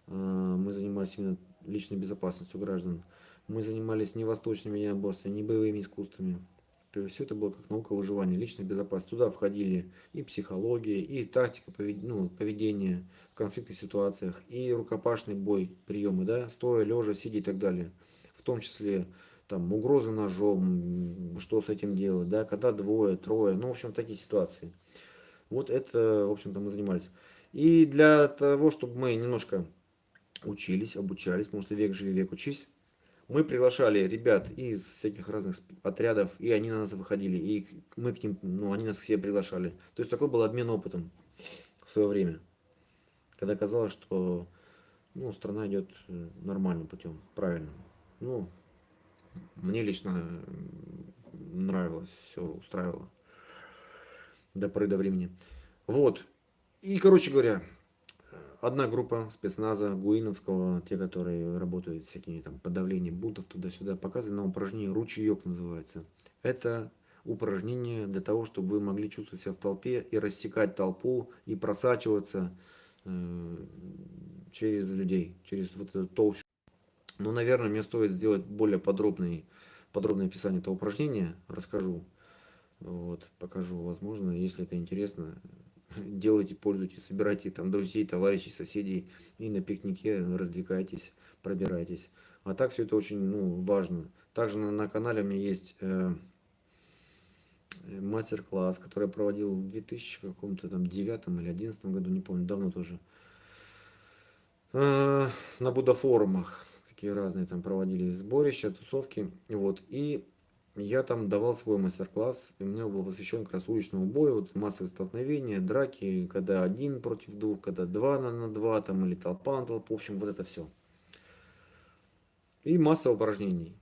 [SPEAKER 1] мы занимались именно личной безопасностью граждан. Мы занимались не восточными единоборствами, не боевыми искусствами. То есть все это было как наука выживания, личная безопасность. Туда входили и психология, и тактика поведения в конфликтных ситуациях, и рукопашный бой, приемы, да, стоя, лежа, сидя и так далее. В том числе там угрозы ножом, что с этим делать, да, когда двое, трое, ну, в общем, такие ситуации. Вот это, в общем-то, мы занимались. И для того, чтобы мы немножко учились, обучались, потому что век живи, век учись, мы приглашали ребят из всяких разных отрядов, и они на нас выходили, и мы к ним, ну, они нас к себе приглашали. То есть такой был обмен опытом в свое время, когда казалось, что, ну, страна идет нормальным путем, правильно. Ну, мне лично нравилось, все устраивало до поры до времени. Вот. И, короче говоря, одна группа спецназа Гуиновского, те, которые работают с всякими там подавлением бунтов туда-сюда, показывали нам упражнение ручеек называется. Это упражнение для того, чтобы вы могли чувствовать себя в толпе и рассекать толпу и просачиваться э, через людей, через вот эту толщу. Но, наверное, мне стоит сделать более подробное описание этого упражнения, расскажу, вот, покажу, возможно, если это интересно, делайте, пользуйтесь, собирайте там друзей, товарищей, соседей и на пикнике развлекайтесь, пробирайтесь. А так все это очень, ну, важно. Также на канале у меня есть мастер-класс, который я проводил в 2000 каком-то там девятом или 11 году, не помню, давно тоже. На Будда-форумах такие разные там проводили сборища, тусовки. Вот. И я там давал свой мастер-класс, и у меня был посвящен как раз уличному бою, вот массовые столкновения, драки, когда один против двух, когда два на два, там, или толпа на толпу, в общем, вот это все. И масса упражнений.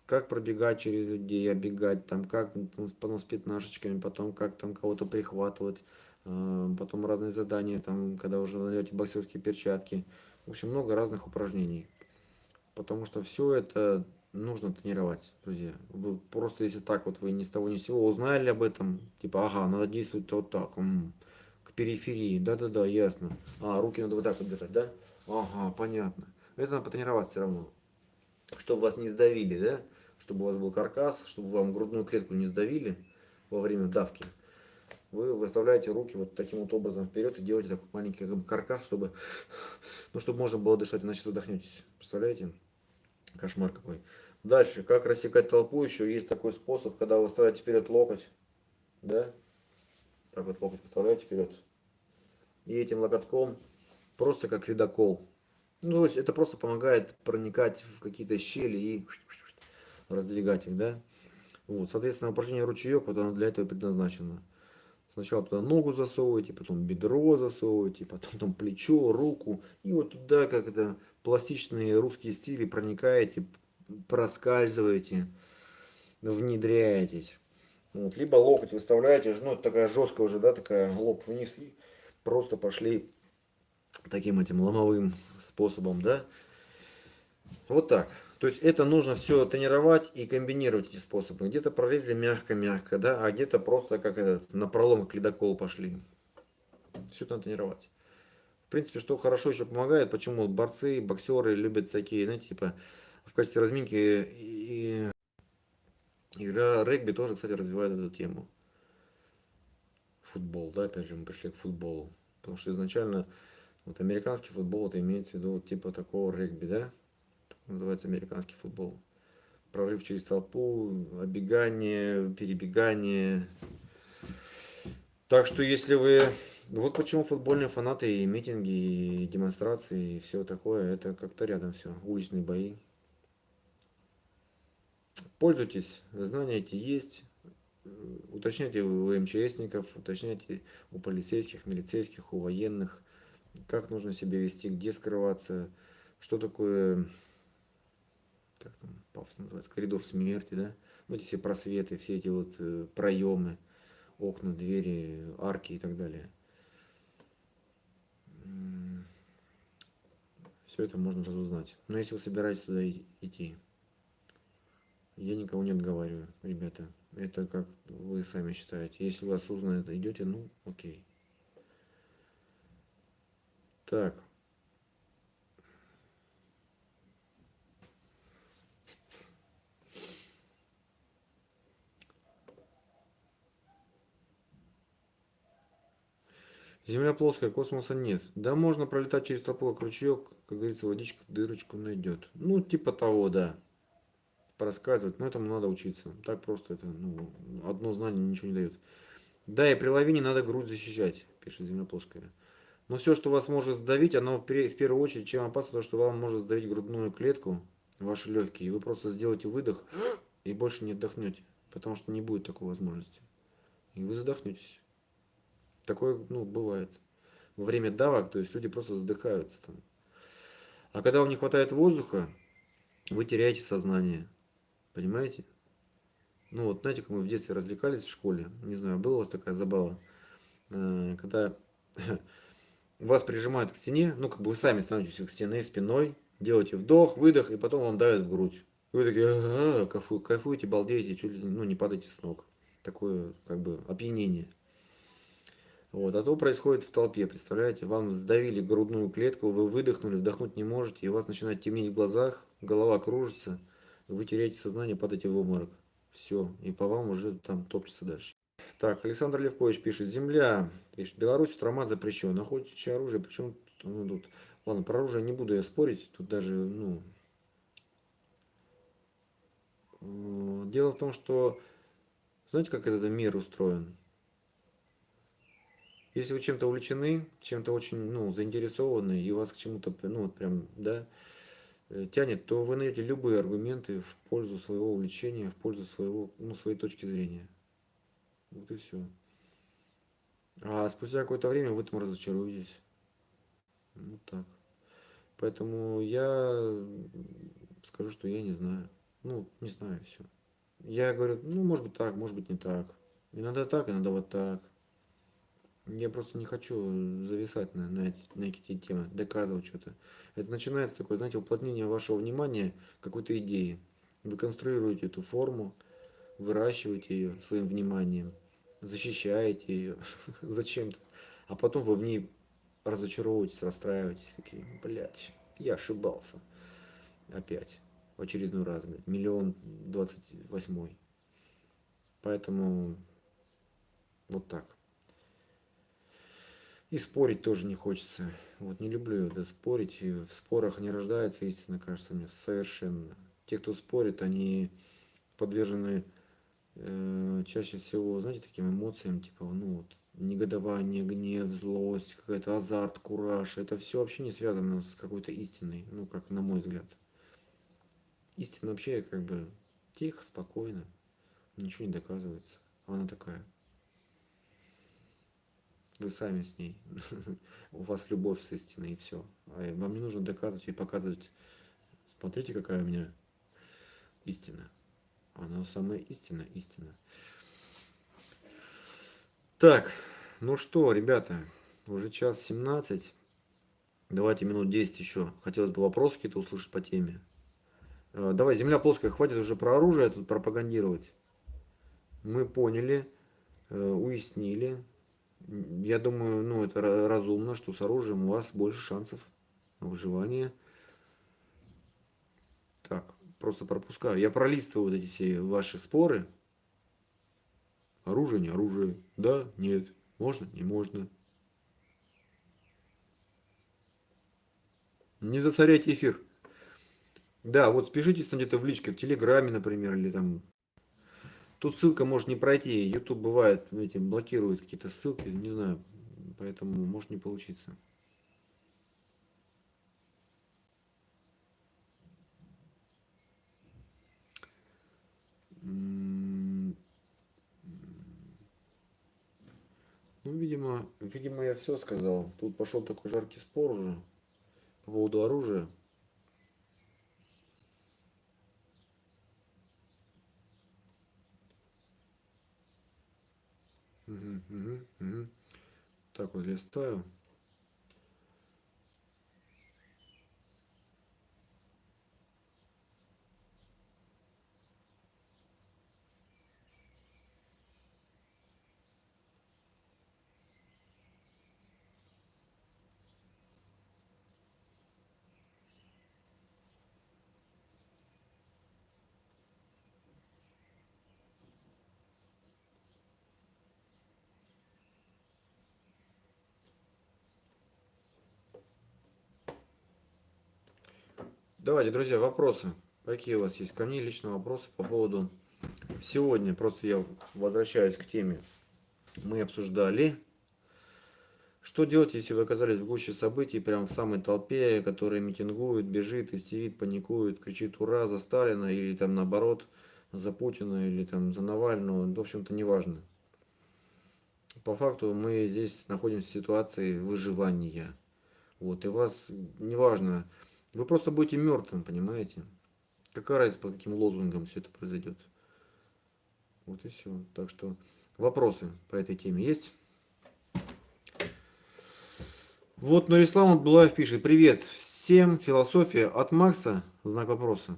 [SPEAKER 1] Как пробегать через людей, оббегать, там, как потом с пятнашечками, потом как там кого-то прихватывать, потом разные задания, там, когда уже найдете боксерские перчатки. В общем, много разных упражнений. Потому что все это нужно тренировать, друзья. Вы просто если так вот вы ни с того ни с сего узнали об этом, типа, ага, надо действовать вот так, к периферии, да-да-да, ясно. А, руки надо вот так вот держать, да? Ага, понятно. Это надо потренировать все равно. Чтобы вас не сдавили, да? Чтобы у вас был каркас, чтобы вам грудную клетку не сдавили во время давки. Вы выставляете руки вот таким вот образом вперед и делаете такой маленький как бы каркас, чтобы, ну, чтобы можно было дышать, иначе задохнетесь. Представляете? Кошмар какой. Дальше, как рассекать толпу еще, есть такой способ, когда вы выставляете вперед локоть, да, так вот локоть выставляете вперед, и этим локотком просто как ледокол. Ну, то есть это просто помогает проникать в какие-то щели и раздвигать их, да. Вот, соответственно, упражнение ручеек, вот оно для этого предназначено. Сначала туда ногу засовываете, потом бедро засовываете, потом там плечо, руку. И вот туда, как это, пластичные русские стили проникаете, проскальзываете, внедряетесь. Вот. Либо локоть выставляете, ну это такая жесткая уже, да, такая лоб вниз. И просто пошли таким этим ломовым способом, да. Вот так. То есть это нужно все тренировать и комбинировать эти способы. Где-то пролезли мягко-мягко, да, а где-то просто как этот, на пролом к ледоколу пошли. Все это надо тренировать. В принципе, что хорошо еще помогает, почему борцы, боксеры любят всякие, знаете, типа в качестве разминки и игра регби тоже, кстати, развивает эту тему. Футбол, да, опять же, мы пришли к футболу. Потому что изначально вот американский футбол, это имеется в виду вот типа такого регби, да? Называется американский футбол. Прорыв через толпу, оббегание, перебегание. Так что если вы... Вот почему футбольные фанаты и митинги, и демонстрации, и все такое, это как-то рядом все. Уличные бои. Пользуйтесь, знания эти есть. Уточняйте у МЧСников, уточняйте у полицейских, милицейских, у военных, как нужно себя вести, где скрываться, что такое, как там пафосно называется, коридор смерти, да? Вот эти все просветы, все эти вот проемы, окна, двери, арки и так далее. Все это можно разузнать. Но если вы собираетесь туда идти, я никого не отговариваю, ребята. Это как вы сами считаете. Если вы осознанно это идете, ну окей. Так, Земля плоская, космоса нет. Да, можно пролетать через толпу, как ручеек, как говорится, водичка дырочку найдет. Ну, типа того, да. Порассказывать, но этому надо учиться. Так просто это, ну, одно знание ничего не дает. Да, и при лавине надо грудь защищать, пишет Земля плоская. Но все, что вас может сдавить, оно в первую очередь, чем опасно, то, что вам может сдавить грудную клетку, ваши легкие. И вы просто сделаете выдох и больше не отдохнете, потому что не будет такой возможности. И вы задохнетесь. Такое, ну, бывает. Во время давок, то есть люди просто задыхаются там. А когда вам не хватает воздуха, вы теряете сознание. Понимаете? Ну вот, знаете, как мы в детстве развлекались в школе, не знаю, была у вас такая забава, когда вас прижимают к стене, ну как бы вы сами становитесь к стене спиной, делаете вдох, выдох, и потом вам давят в грудь. И вы такие, ага, кайфуете, балдеете, чуть ли ну, не падаете с ног. Такое как бы опьянение. Вот, а то происходит в толпе, представляете, вам сдавили грудную клетку, вы выдохнули, вдохнуть не можете, и у вас начинает темнеть в глазах, голова кружится, вы теряете сознание, падаете в обморок. Все, и по вам уже там топчется дальше. Так, Александр Левкович пишет, Земля, пишет, Беларусь травмат запрещен, охотничье оружие, причем ну, тут, ладно, про оружие не буду я спорить, тут даже, ну, дело в том, что, знаете, как этот мир устроен? Если вы чем-то увлечены, чем-то очень, ну, заинтересованы, и вас к чему-то, ну, вот прям, да, тянет, то вы найдете любые аргументы в пользу своего увлечения, в пользу своего, ну, своей точки зрения. Вот и все. А спустя какое-то время вы там разочаруетесь. Вот так. Поэтому я скажу, что я не знаю. Ну, не знаю, все. Я говорю, ну, может быть так, может быть не так. Иногда так, иногда вот так. Я просто не хочу зависать на эти темы, доказывать что-то. Это начинается такое, знаете, уплотнение вашего внимания к какой-то идее. Вы конструируете эту форму, выращиваете ее своим вниманием, защищаете ее зачем-то. А потом вы в ней разочаровываетесь, расстраиваетесь, такие, блядь, я ошибался. Опять. В очередной раз, блядь. Миллион 28. Поэтому вот так. И спорить тоже не хочется. Вот не люблю это спорить. И в спорах не рождается истина, кажется мне, совершенно. Те, кто спорит, они подвержены чаще всего, знаете, таким эмоциям, типа, ну вот, негодование, гнев, злость, какой-то азарт, кураж. Это все вообще не связано с какой-то истиной, ну, как на мой взгляд. Истина вообще как бы тихо, спокойно, ничего не доказывается. Она такая. Вы сами с ней. У вас любовь с истиной и все. А вам не нужно доказывать и показывать. Смотрите, какая у меня истина. Она самая истина. Так, ну что, ребята, уже час 17. Давайте минут 10 еще. Хотелось бы вопросы какие-то услышать по теме. Давай, земля плоская, хватит уже про оружие тут пропагандировать. Мы поняли, уяснили. Я думаю, ну это разумно, что с оружием у вас больше шансов на выживание. Так, просто пропускаю. Я пролистываю вот эти все ваши споры. Оружие, не оружие. Да, нет. Можно, не можно. Не засоряйте эфир. Да, вот спешитесь там где-то в личке, в Телеграме, например, или там. Тут ссылка может не пройти. YouTube бывает, эти блокирует какие-то ссылки, не знаю. Поэтому может не получиться. М, Ну, видимо, я все сказал. Тут пошел такой жаркий спор уже по поводу оружия. Мгм, мгм, мгм. Так вот листаю. Давайте, друзья, вопросы. Какие у вас есть? Ко мне лично вопросы по поводу... Сегодня просто я возвращаюсь к теме. Мы обсуждали, что делать, если вы оказались в гуще событий, прям в самой толпе, которая митингует, бежит, истерит, паникует, кричит «Ура!» за Сталина, или там наоборот за Путина, или там за Навального, в общем-то неважно. По факту мы здесь находимся в ситуации выживания. Вот, и вас неважно, вы просто будете мертвым, понимаете? Какая разница, по каким лозунгам все это произойдет? Вот и все. Так что вопросы по этой теме есть? Вот Нурислам Абдулаев пишет: привет всем, философия от Макса, знак вопроса.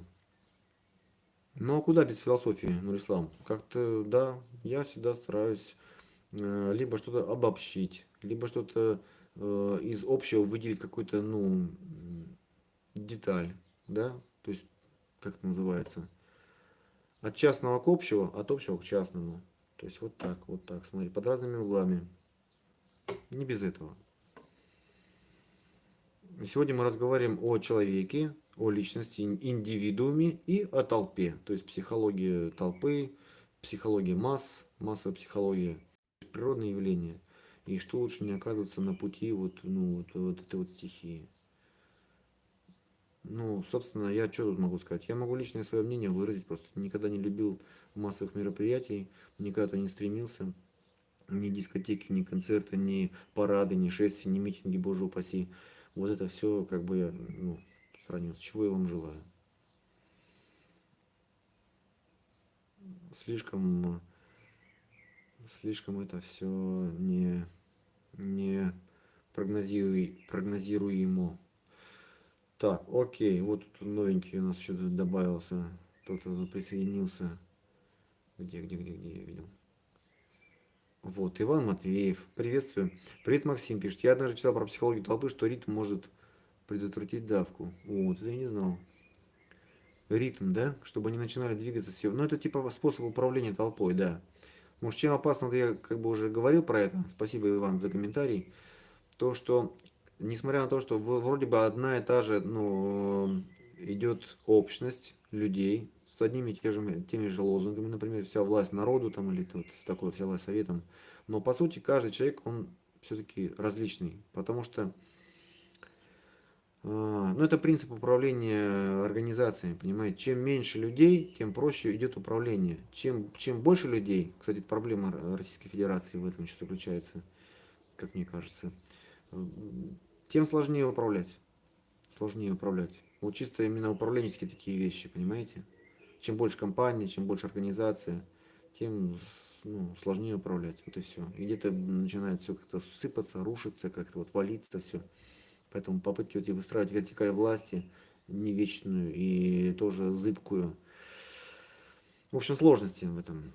[SPEAKER 1] Ну а куда без философии, Нурислам? Как-то, да, я всегда стараюсь либо что-то обобщить, либо что-то из общего выделить какую-то, ну, деталь, да, то есть, как это называется, от частного к общему, от общего к частному. То есть вот так, смотри, под разными углами. Не без этого. Сегодня мы разговариваем о человеке, о личности, индивидууме и о толпе. То есть психология толпы, психология масс, массовая психология, природные явления. И что лучше не оказываться на пути вот, ну, вот этой вот стихии. Ну, собственно, я что тут могу сказать? Я могу личное свое мнение выразить, просто никогда не любил массовых мероприятий, никогда не стремился. Ни дискотеки, ни концерты, ни парады, ни шествия, ни митинги, боже упаси. Вот это все, как бы я, ну, сравнил. С чего я вам желаю? Слишком, слишком это все не прогнозируемо. Так, окей, вот тут новенький у нас еще тут добавился. Кто-то присоединился. Где я видел? Вот, Иван Матвеев, приветствую. Привет, Максим пишет. Я однажды читал про психологию толпы, что ритм может предотвратить давку. Вот, это я не знал. Ритм, да? Чтобы они начинали двигаться все. Ну, это типа способ управления толпой, да. Может, чем опасно, вот я как бы уже говорил про это. Спасибо, Иван, за комментарий. То, что, несмотря на то, что вроде бы одна и та же, ну, идет общность людей с одними и теми же лозунгами, например, вся власть народу там, или вот такое, вся власть советом. Но, по сути, каждый человек, он все-таки различный. Потому что ну, это принцип управления организациями, понимаете. Чем меньше людей, тем проще идет управление. Чем больше людей, кстати, это проблема Российской Федерации в этом еще заключается, как мне кажется, тем сложнее управлять. Сложнее управлять. Вот чисто именно управленческие такие вещи, понимаете. Чем больше компания, чем больше организация, тем ну, сложнее управлять. Вот и все. И где-то начинает все как-то сыпаться, рушиться, как-то вот валиться все. Поэтому попытки вот выстраивать вертикаль власти, не вечную и тоже зыбкую. В общем, сложности в этом.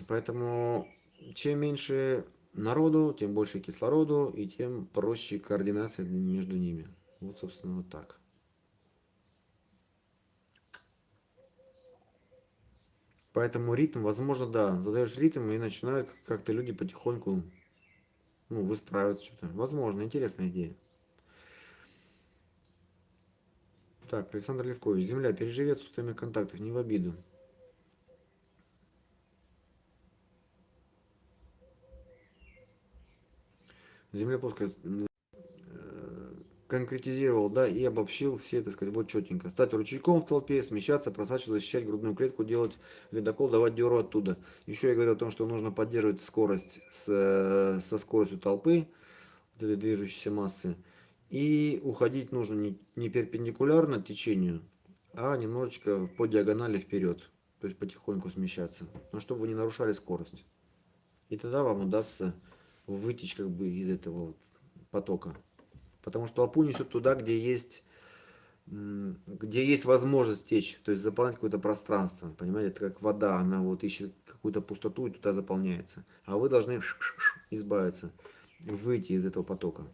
[SPEAKER 1] Поэтому чем меньше народу, тем больше кислороду, и тем проще координация между ними. Вот, собственно, вот так. Поэтому ритм, возможно, да, задаешь ритм и начинают как-то люди потихоньку, ну, выстраивать что-то. Возможно, интересная идея. Так, Александр Левкович, Земля переживет отсутствием контактов, не в обиду. Земля плоская. конкретизировал, да, и обобщил все, так сказать, вот четенько. Стать ручейком в толпе, смещаться, просачиваться, защищать грудную клетку, делать ледокол, давать дёру оттуда. Еще я говорил о том, что нужно поддерживать скорость со скоростью толпы, вот этой движущейся массы. И уходить нужно не перпендикулярно течению, а немножечко по диагонали вперед. То есть потихоньку смещаться. Но чтобы вы не нарушали скорость. И тогда вам удастся вытечь как бы из этого вот потока. Потому что толпу несет туда, где есть возможность течь, то есть заполнять какое-то пространство. Понимаете, это как вода, она вот ищет какую-то пустоту и туда заполняется. А вы должны избавиться, выйти из этого потока.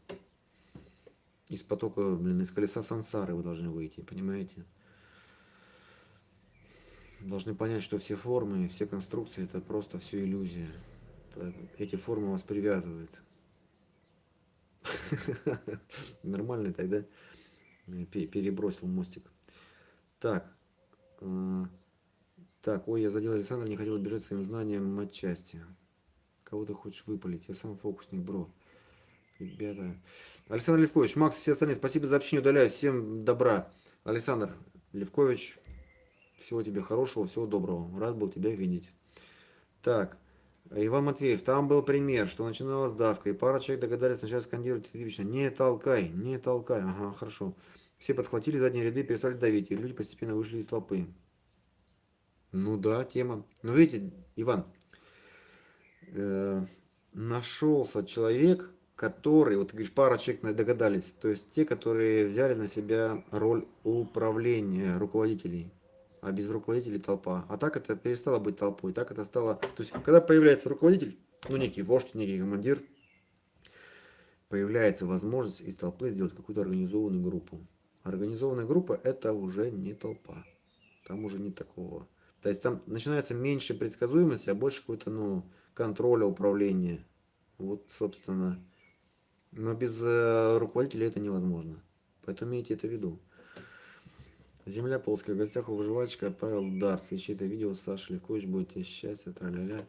[SPEAKER 1] Из потока, блин, из колеса сансары вы должны выйти, понимаете? Должны понять, что все формы, все конструкции это просто все иллюзия. Эти формы вас привязывают. Нормально тогда перебросил мостик. Так. Так, ой, я задел Александра, не хотел бежать своим знанием отчасти. Кого ты хочешь выпалить? Я сам фокусник, бро. Ребята. Александр Левкович, Макс и все остальные, спасибо за общение, удаляю. Всем добра. Александр Левкович, всего тебе хорошего, всего доброго. Рад был тебя видеть. Так, Иван Матвеев, там был пример, что начиналась давка, и пара человек догадались начать скандировать типично: не толкай, не толкай. Ага, хорошо. Все подхватили задние ряды, перестали давить, и люди постепенно вышли из толпы. Ну да, тема. Но видите, Иван, нашелся человек, который, вот ты говоришь, пара человек догадались, то есть те, которые взяли на себя роль управления руководителей, а без руководителей толпа. А так это перестало быть толпой, так это стало... То есть, когда появляется руководитель, ну, некий вождь, некий командир, появляется возможность из толпы сделать какую-то организованную группу. Организованная группа это уже не толпа. Там уже нет такого. То есть там начинается меньше предсказуемости, а больше какой-то, ну, контроля, управления. Вот, собственно. Но без руководителя это невозможно. Поэтому имейте это в виду. Земля плоская. В гостях у выживальщика Павел Дарц. Ищи это видео. Саша Левкович, будет тебе счастье. Тра-ля-ля.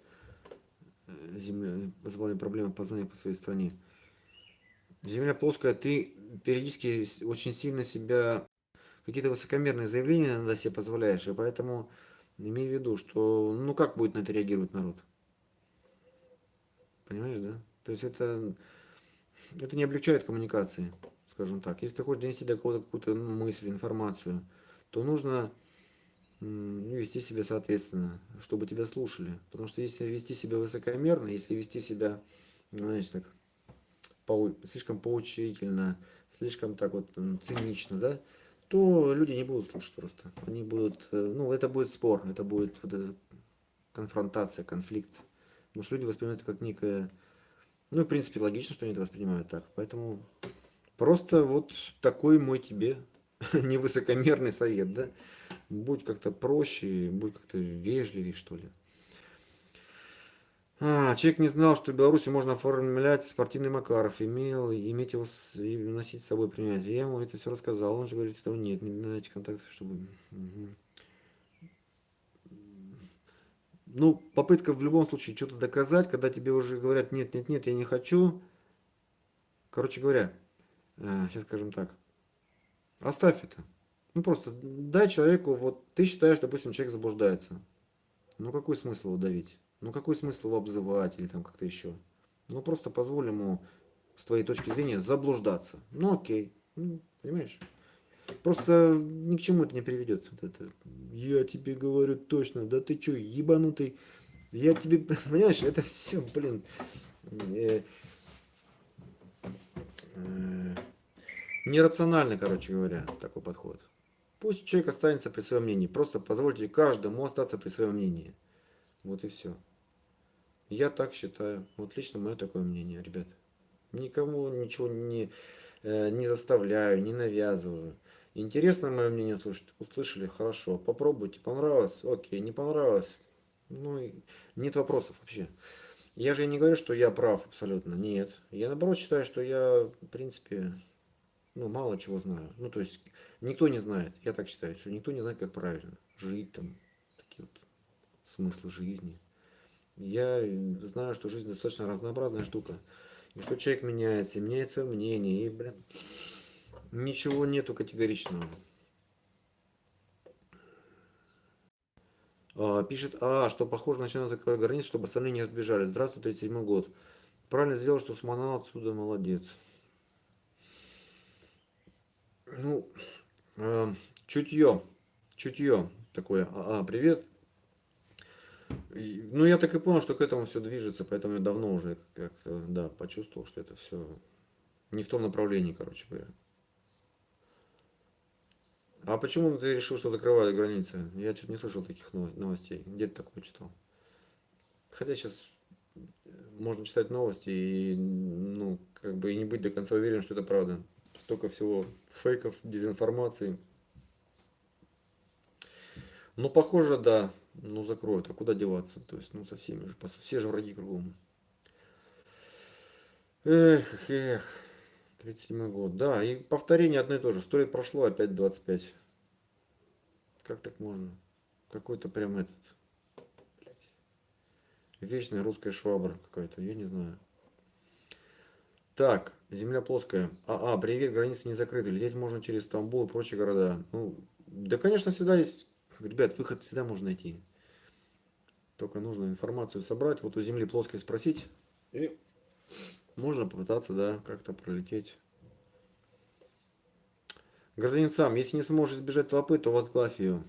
[SPEAKER 1] Земля. Заполнение проблемы познания по своей стране. Земля плоская. Ты периодически очень сильно себя... Какие-то высокомерные заявления иногда себе позволяешь. И поэтому имей в виду, что... Ну как будет на это реагировать народ? Понимаешь, да? То есть это не облегчает коммуникации, скажем так. Если ты хочешь донести до кого-то какую-то мысль, информацию, то нужно вести себя соответственно, чтобы тебя слушали. Потому что если вести себя высокомерно, если вести себя, знаешь, так, слишком поучительно, слишком так вот цинично, да, то люди не будут слушать просто. Они будут, ну, это будет спор, это будет вот эта конфронтация, конфликт. Потому что люди воспринимают это как некое... Ну, и, в принципе, логично, что они это воспринимают так. Поэтому просто вот такой мой тебе невысокомерный совет, да? Будь как-то проще, будь как-то вежливее, что ли. Человек не знал, что в Беларуси можно оформлять спортивный Макаров, иметь его и носить с собой, применять. Я ему это все рассказал, он же говорит, этого нет, не на этих контактов, чтобы... Мгм. Ну, попытка в любом случае что-то доказать, когда тебе уже говорят, нет, нет, нет, я не хочу. Короче говоря, сейчас скажем так, оставь это. Ну, просто дай человеку, вот ты считаешь, допустим, человек заблуждается. Ну, какой смысл его давить? Ну, какой смысл его обзывать или там как-то еще? Ну, просто позволь ему, с твоей точки зрения, заблуждаться. Ну, окей. Ну, понимаешь? Просто ни к чему это не приведет. Вот это, я тебе говорю точно, да ты че, ебанутый? Я тебе, понимаешь, это все, блин, э, э, нерационально, короче говоря, такой подход. Пусть человек останется при своем мнении. Просто позвольте каждому остаться при своем мнении. Вот и все. Я так считаю. Вот лично мое такое мнение, ребят. Никому ничего не заставляю, не навязываю. Интересно мое мнение слушать? Услышали? Хорошо. Попробуйте. Понравилось? Окей. Не понравилось? Ну, нет вопросов вообще. Я же не говорю, что я прав абсолютно. Нет. Я наоборот считаю, что я, в принципе, ну, мало чего знаю. Ну, то есть, никто не знает. Я так считаю, что никто не знает, как правильно жить там. Такие вот смыслы жизни. Я знаю, что жизнь достаточно разнообразная штука. И что человек меняется, и меняет свое мнение. И, блин, Ничего нету категоричного. Пишет, что похоже, начинают закрывать границы, чтобы остальные не сбежали. Здравствуй, 37-й год. Правильно сделал, что сманал отсюда, молодец. Ну, э, чутье, чутье такое. Привет. Ну, я так и понял, что к этому все движется, поэтому я давно уже как-то, да, почувствовал, что это все не в том направлении, короче говоря. А почему ты решил, что закрывают границы? Я что-то не слышал таких новостей. Где ты такое читал? Хотя сейчас можно читать новости и, ну, как бы и не быть до конца уверен, что это правда. Столько всего фейков, дезинформации. Ну, похоже, да. Ну, закроют. А куда деваться? То есть, ну, со всеми же. Все же враги кругом. Эх. 37-й год. Да, и повторение одно и то же. 100 лет прошло, опять 25. Как так можно? Какой-то прям этот, блядь, вечная русская швабра какая-то. Я не знаю. Так, земля плоская. Привет, границы не закрыты. Лететь можно через Стамбул и прочие города. Ну, да, конечно, всегда есть. Ребят, выход всегда можно найти. Только нужно информацию собрать, вот у земли плоской спросить. И можно попытаться, да, как-то пролететь. Гражданин сам, если не сможешь избежать толпы, то возглавь ее.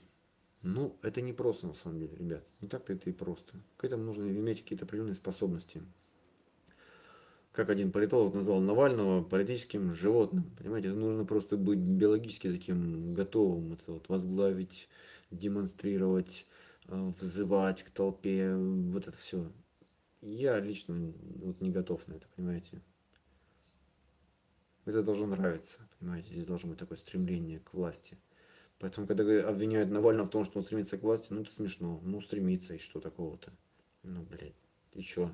[SPEAKER 1] Ну, это не просто на самом деле, ребят. Не так-то это и просто. К этому нужно иметь какие-то определенные способности. Как один политолог назвал Навального политическим животным. Понимаете, это нужно просто быть биологически таким готовым. Это вот возглавить, демонстрировать, взывать к толпе, вот это все. Я лично вот не готов на это, понимаете. Это должно нравиться, понимаете, здесь должно быть такое стремление к власти. Поэтому, когда обвиняют Навального в том, что он стремится к власти, ну это смешно. Ну стремится, и что такого-то? Ну, блядь, и чё?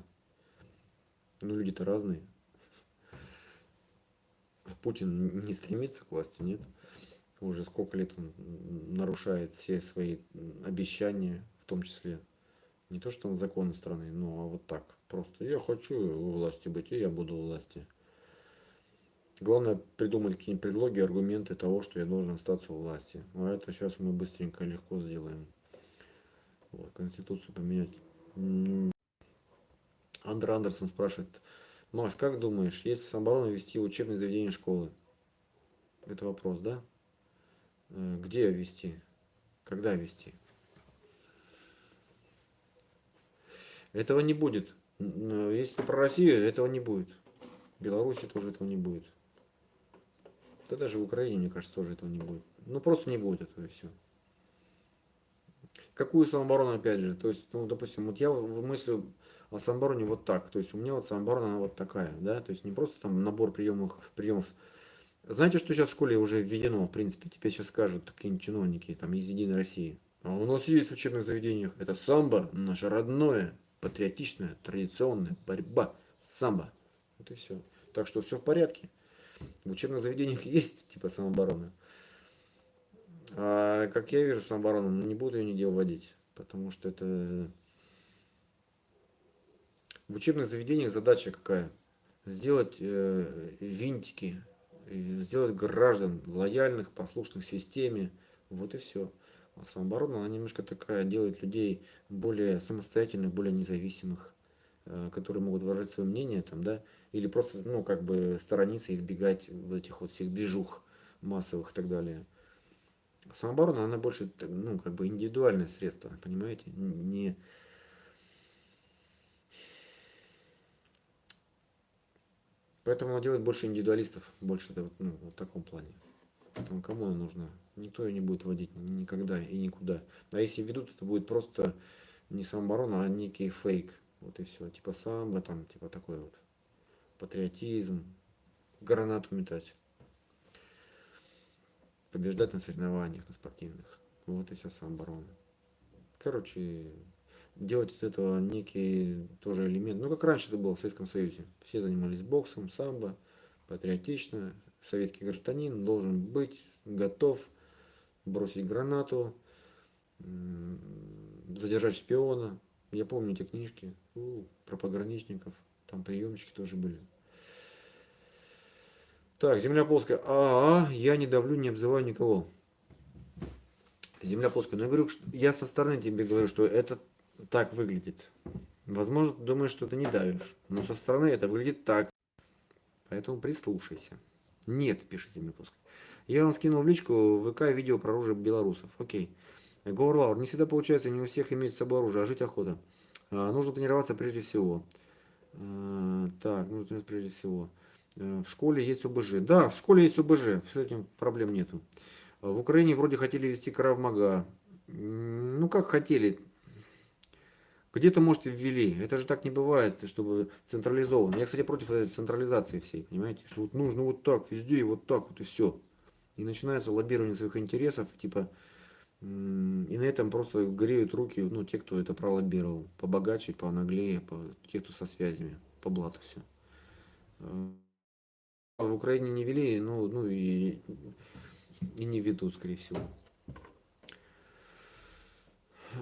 [SPEAKER 1] Ну люди-то разные. Путин не стремится к власти, нет? Уже сколько лет он нарушает все свои обещания, в том числе. Не то, что он законы страны, но а вот так. Просто я хочу у власти быть, и я буду у власти. Главное придумать какие-нибудь предлоги, аргументы того, что я должен остаться у власти. А это сейчас мы быстренько, легко сделаем. Вот, Конституцию поменять. Андер Андерсон спрашивает, Макс, как думаешь, если самооборону ввести в учебные заведения школы? Это вопрос, да? Где ввести? Когда ввести? Этого не будет. Если ты про Россию, этого не будет. В Беларуси тоже этого не будет. Да даже в Украине, мне кажется, тоже этого не будет. Ну просто не будет этого и все. Какую самооборону, опять же? То есть, ну, допустим, вот я мыслю о самообороне вот так. То есть у меня вот самооборона она вот такая, да? То есть не просто там набор приемов. Знаете, что сейчас в школе уже введено, в принципе, теперь сейчас скажут какие-нибудь чиновники там из Единой России. А у нас есть в учебных заведениях, это самбо, наше родное, патриотичная, традиционная борьба, самбо. Вот и все. Так что все в порядке. В учебных заведениях есть типа самообороны. А как я вижу самооборону, ну, не буду ее нигде вводить. Потому что это... В учебных заведениях задача какая? Сделать винтики, сделать граждан лояльных, послушных системе. Вот и все. А самооборона, она немножко такая, делает людей более самостоятельных, более независимых, которые могут выражать свое мнение, там, да, или просто, ну, как бы сторониться, избегать вот этих вот всех движух массовых и так далее. Самооборона, она больше, ну, как бы индивидуальное средство, понимаете? Не... Поэтому она делает больше индивидуалистов, больше это вот, ну, в таком плане. Поэтому кому она нужна? Никто ее не будет водить никогда и никуда. А если ведут, это будет просто не самооборона, а некий фейк. Вот и все. Типа самбо, там, типа такой вот патриотизм, гранату метать, побеждать на соревнованиях, на спортивных. Вот и вся самооборона. Короче, делать из этого некий тоже элемент. Ну, как раньше это было в Советском Союзе. Все занимались боксом, самбо, патриотично. Советский гражданин должен быть готов бросить гранату, задержать шпиона. Я помню эти книжки про пограничников. Там приемчики тоже были. Так, земля плоская. А, я не давлю, не обзываю никого. Земля плоская. Но я говорю, я со стороны тебе говорю, что это так выглядит. Возможно, ты думаешь, что ты не давишь. Но со стороны это выглядит так. Поэтому прислушайся. Нет, пишет земля плоская. Я вам скинул в личку ВК видео про оружие белорусов. Окей. Говорлаур, не всегда получается, не у всех иметь с собой оружие, а жить охота. Нужно тренироваться прежде всего. Так, нужно тренироваться прежде всего. В школе есть ОБЖ. Да, в школе есть ОБЖ, с этим проблем нету. В Украине вроде хотели вести Крав-Мага. Ну, как хотели. Где-то, может, и ввели. Это же так не бывает, чтобы централизованно. Я, кстати, против этой централизации всей, понимаете? Что вот нужно вот так, везде и вот так вот, и все. И начинается лоббирование своих интересов, типа, и на этом просто греют руки, ну, те, кто это пролоббировал. Побогаче, понаглее, те, кто со связями. По блату все. В Украине не вели, ну и не ведут, скорее всего.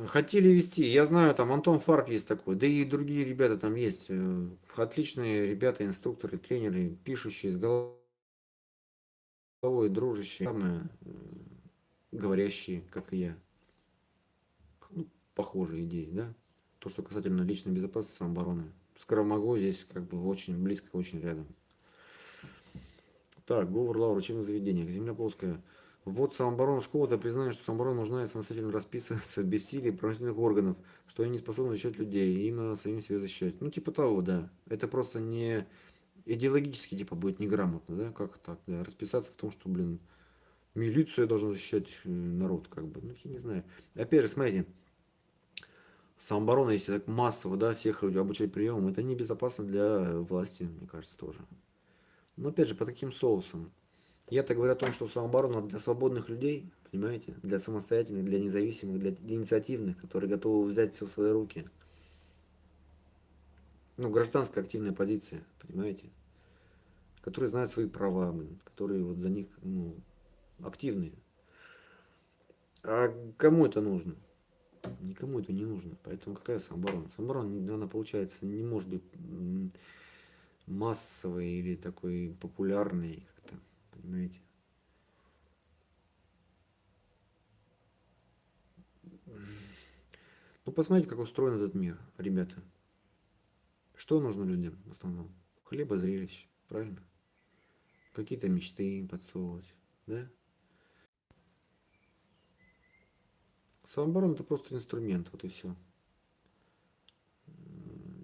[SPEAKER 1] Хотели вести, я знаю, там Антон Фарб есть такой, да и другие ребята там есть. Отличные ребята, инструкторы, тренеры, пишущие с головой, дружащие, самые говорящие, как и я. Ну, похожие идеи, да? То, что касательно личной безопасности, самообороны. С Карамагой здесь как бы очень близко, очень рядом. Так, Говор Лаура, учебных заведениях. Земля плоская. Вот самооборона школы, это признание, что самооборона нужна и самостоятельно расписывается без силы правоохранительных органов, что они не способны защищать людей, и им надо самим себя защищать. Ну, типа того, да. Это просто не идеологически, типа, будет неграмотно, да, как так, да, расписаться в том, что, блин, милиция должна защищать народ, как бы, ну, я не знаю. Опять же, смотрите, самооборона, если так массово, да, всех обучать приемам, это небезопасно для власти, мне кажется, тоже. Но, опять же, по таким соусам. Я-то говорю о том, что самооборона для свободных людей, понимаете, для самостоятельных, для независимых, для инициативных, которые готовы взять все в свои руки. Ну, гражданская активная позиция, понимаете, которые знают свои права, блин, которые вот за них, ну, активные. А кому это нужно? Никому это не нужно. Поэтому какая самооборона? Самооборона, она, получается, не может быть массовой или такой популярной как-то, понимаете. Ну, посмотрите, как устроен этот мир, ребята. Что нужно людям в основном? Хлеба, зрелищ, правильно? Какие-то мечты им подсовывать, да? Самооборона это просто инструмент, вот и все.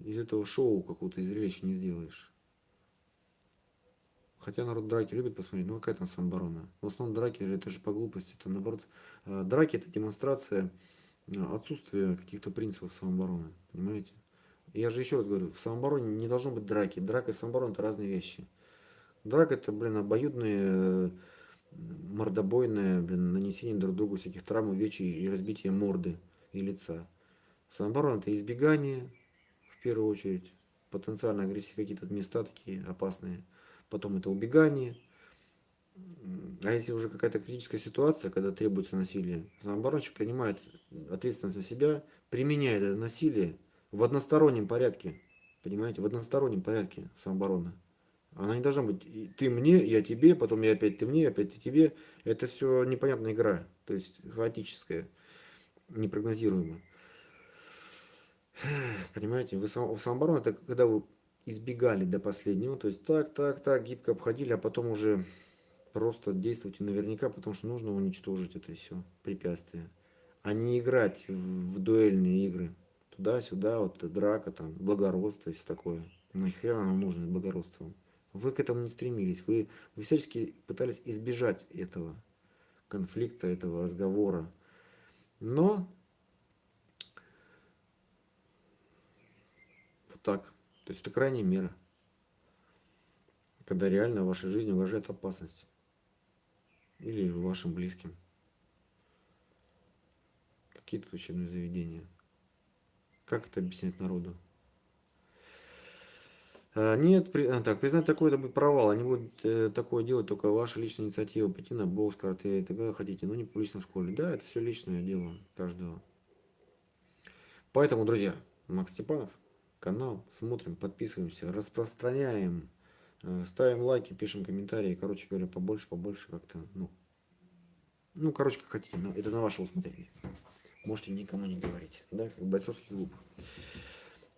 [SPEAKER 1] Из этого шоу какого-то зрелища не сделаешь. Хотя народ драки любит посмотреть, ну какая там самооборона. В основном драки это же по глупости, это наоборот. Драки это демонстрация отсутствия каких-то принципов самообороны, понимаете? Я же еще раз говорю, в самообороне не должно быть драки. Драка и самооборона это разные вещи. Драка это, блин, обоюдные мордобойное, блин, нанесение друг другу всяких травм, увечий и разбитие морды и лица. Самооборона это избегание, в первую очередь, потенциально агрессии какие-то места такие опасные. Потом это убегание. А если уже какая-то критическая ситуация, когда требуется насилие, самооборонщик принимает ответственность на себя, применяет это насилие в одностороннем порядке. Понимаете, в одностороннем порядке самообороны. Она не должна быть ты мне, я тебе, потом я опять ты мне, опять ты тебе. Это все непонятная игра, то есть хаотическая, непрогнозируемая. Понимаете, самооборона это когда вы избегали до последнего, то есть так, гибко обходили, а потом уже просто действуйте наверняка, потому что нужно уничтожить это все препятствие, а не играть в дуэльные игры. Туда-сюда, вот драка, там, благородство и все такое. Нахера нам нужно благородство? Вы к этому не стремились. Вы всячески пытались избежать этого конфликта, этого разговора. Но вот так. То есть это крайняя мера, когда реально в вашей жизни угрожает опасность. Или вашим близким. Какие тут учебные заведения? Как это объяснять народу? Нет, так, признать такое это будет провал. Они будут такое делать только ваша личная инициатива. Пойти на бокс, карате, и тогда хотите, но не в публичной школе. Да, это все личное дело каждого. Поэтому, друзья, Макс Степанов, канал, смотрим, подписываемся, распространяем Ставим лайки, пишем комментарии. Короче говоря, побольше как-то. Ну, короче, как хотите. Но это на ваше усмотрение. Можете никому не говорить. Да, как бойцовский клуб.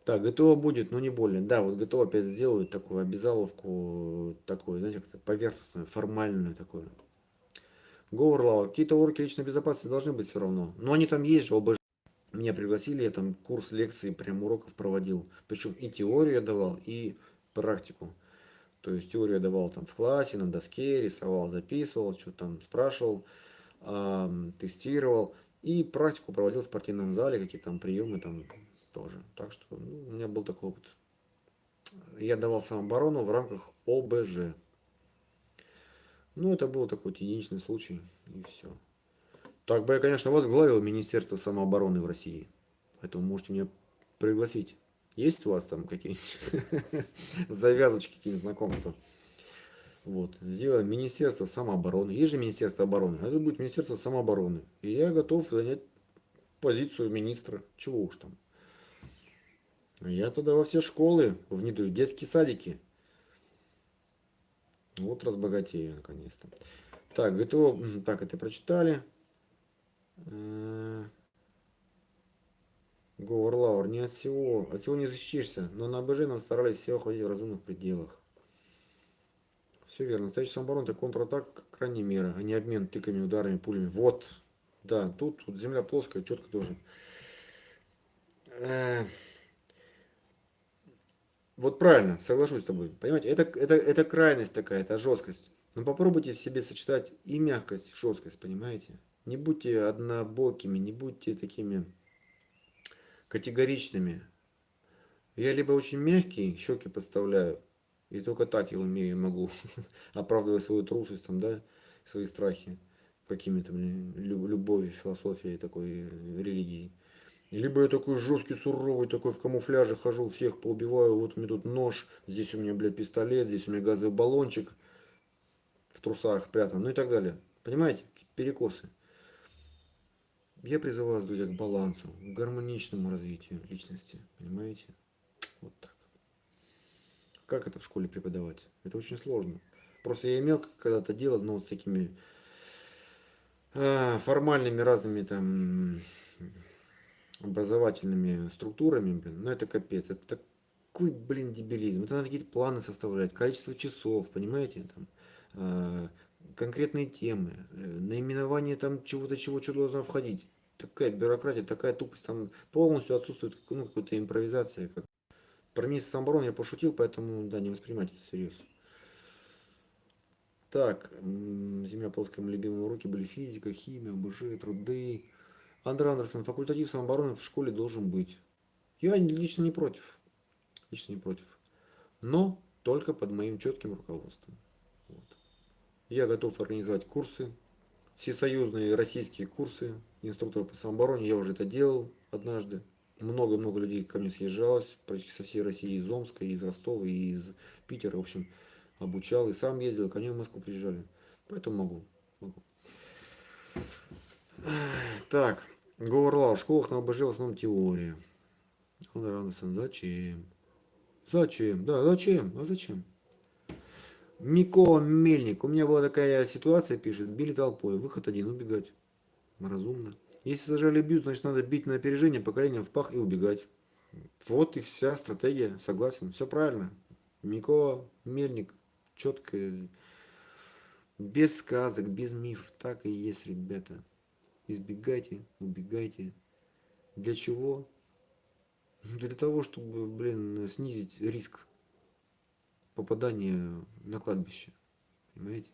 [SPEAKER 1] Так, ГТО будет, но не более. Да, вот ГТО опять сделают такую обязаловку, такую, знаете, как-то поверхностную, формальную такую. Говорлава, какие-то уроки личной безопасности должны быть все равно. Но они там есть же, ОБЖ. Меня пригласили, я там курс лекций, прям уроков проводил. Причем и теорию я давал, и практику. То есть теорию я давал там в классе, на доске, рисовал, записывал, что там спрашивал, тестировал. И практику проводил в спортивном зале, какие там приемы там тоже. Так что у меня был такой опыт. Я давал самооборону в рамках ОБЖ. Ну, это был такой единичный случай, и все. Так бы я, конечно, возглавил Министерство самообороны в России. Поэтому можете меня пригласить. Есть у вас там какие-нибудь завязочки, какие-нибудь знакомства? Вот. Сделаем Министерство самообороны. Есть же Министерство обороны. А это будет Министерство самообороны. И я готов занять позицию министра. Чего уж там. Я тогда во все школы внедрю, детские садики. Вот разбогатею наконец-то. Так, ГТО, так, это прочитали. Говор Лаур, не от всего не защитишься, но на АБЖ нам старались все охватить в разумных пределах. Все верно. Настоящая самооборона это контратака крайней меры, а не обмен тыками, ударами, пулями. Вот. Да, тут земля плоская, четко тоже. Э, Вот правильно, соглашусь с тобой. Понимаете, это крайность такая, это жесткость. Но попробуйте в себе сочетать и мягкость, и жесткость, понимаете? Не будьте однобокими, не будьте такими категоричными. Я либо очень мягкий, щеки подставляю, и только так я умею, могу оправдывать свою трусость, там, да, свои страхи какими-то, блин, любовью, философией такой, религией. Либо я такой жесткий, суровый, такой в камуфляже хожу, всех поубиваю, вот у меня тут нож, здесь у меня, блядь, пистолет, здесь у меня газовый баллончик в трусах спрятан, ну и так далее. Понимаете, перекосы. Я призываю вас, друзья, к балансу, к гармоничному развитию личности, понимаете? Вот так. Как это в школе преподавать? Это очень сложно. Просто я имел когда-то дело, но с такими формальными разными там образовательными структурами, блин, ну это капец. Это такой, блин, дебилизм. Это надо какие-то планы составлять, количество часов, понимаете, там, конкретные темы, наименование там чего-то, что должно входить. Такая бюрократия, такая тупость, там полностью отсутствует ну, какая-то импровизация. Про министра самообороны я пошутил, поэтому, да, не воспринимайте это всерьез. Так, земля плоская, мои любимые уроки были физика, химия, ОБЖ, труды. Андре Андерсон, факультатив самообороны в школе должен быть. Я лично не против. Лично не против. Но только под моим четким руководством. Вот. Я готов организовать курсы, всесоюзные российские курсы инструкторов по самообороне. Я уже это делал однажды. Много-много людей ко мне съезжалось, практически со всей России, из Омска, из Ростова, из Питера, в общем, обучал. И сам ездил, ко мне в Москву приезжали. Поэтому могу. Так, Говорлау, в школах на ОБЖ в основном теория. Андре Андерсон, зачем? Зачем? Да, зачем? А зачем? Микола Мельник. У меня была такая ситуация, пишет. Били толпой. Выход один. Убегать. Разумно. Если зажали бьют, значит надо бить на опережение, поколением в пах и убегать. Вот и вся стратегия. Согласен. Все правильно. Микола Мельник. Четко. Без сказок, без мифов. Так и есть, ребята. Избегайте, убегайте. Для чего? Для того, чтобы, блин, снизить риск попадания на кладбище. Понимаете?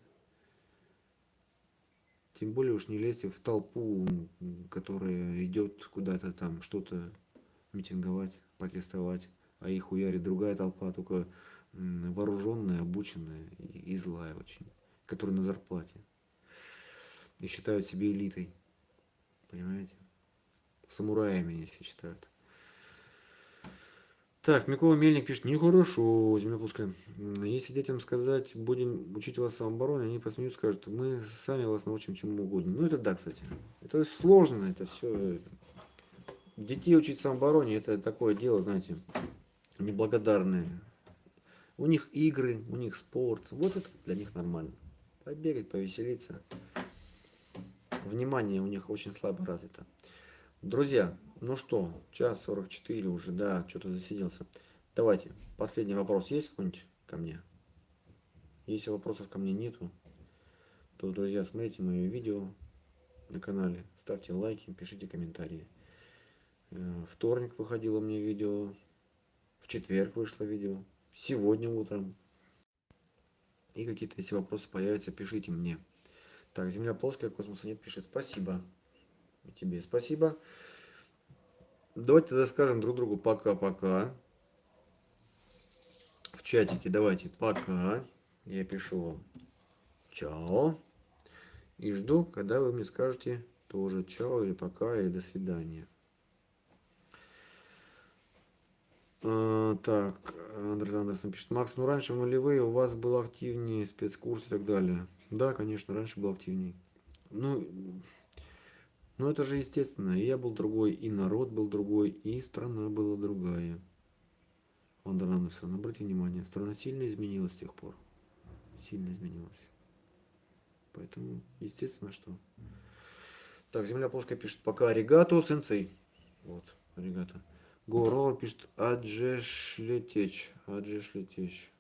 [SPEAKER 1] Тем более уж не лезьте в толпу, которая идет куда-то там что-то митинговать, протестовать, а их хуярит другая толпа, только вооруженная, обученная и злая очень, которая на зарплате и считают себя элитой, понимаете? Самураями они все считают. Так, Микола Мельник пишет, нехорошо, земля плоская. Если детям сказать, будем учить вас самообороне, они посмеются, скажут, мы сами вас научим чему угодно. Ну это да, кстати. Это сложно, это все. Детей учить самообороне, это такое дело, знаете, неблагодарное. У них игры, у них спорт. Вот это для них нормально. Побегать, повеселиться. Внимание у них очень слабо развито. Друзья, ну что, час 44 уже, да, что-то засиделся. Давайте, последний вопрос есть какой-нибудь ко мне? Если вопросов ко мне нету, то, друзья, смотрите мои видео на канале, ставьте лайки, пишите комментарии. Вторник выходило мне видео, в четверг вышло видео, сегодня утром. И какие-то, если вопросы появятся, пишите мне. Так, Земля плоская, космоса нет, пишет. Спасибо. И тебе спасибо. Давайте тогда скажем друг другу пока-пока. В чатике давайте пока. Я пишу вам чао. И жду, когда вы мне скажете тоже чао или пока, или до свидания. Так, Андрей Андерсон пишет. Макс, ну раньше в нулевые у вас был активнее спецкурс и так далее. Да, конечно, раньше был активнее. Ну, ну это же естественно. И я был другой, и народ был другой, и страна была другая. Андрей Андерсон, обратите внимание, страна сильно изменилась с тех пор. Сильно изменилась. Поэтому, естественно, что... Так, Земля плоская пишет. Пока аригато, сенсей. Вот, аригато. Горор пишет. Аджеш летечь. Аджеш летечь.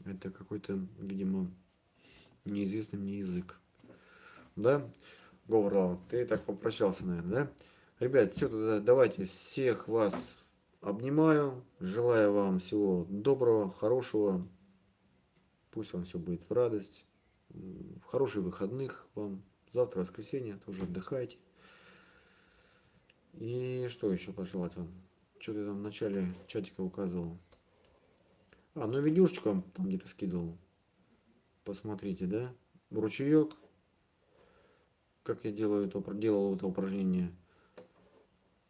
[SPEAKER 1] Это какой-то, видимо, неизвестный мне язык. Да? Говор, ты так попрощался, наверное, да? Ребят, все, тогда давайте всех вас обнимаю. Желаю вам всего доброго, хорошего. Пусть вам все будет в радость. Хороших выходных вам. Завтра воскресенье, тоже отдыхайте. И что еще пожелать вам? Что ты там в начале чатика указывал? Ну видюшечку вам там где-то скидывал. Посмотрите, да? Ручеек. Как я делал это упражнение.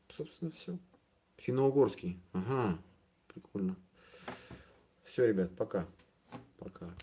[SPEAKER 1] Собственно, все. Финно-угорский. Ага, прикольно. Все, ребят, пока. Пока.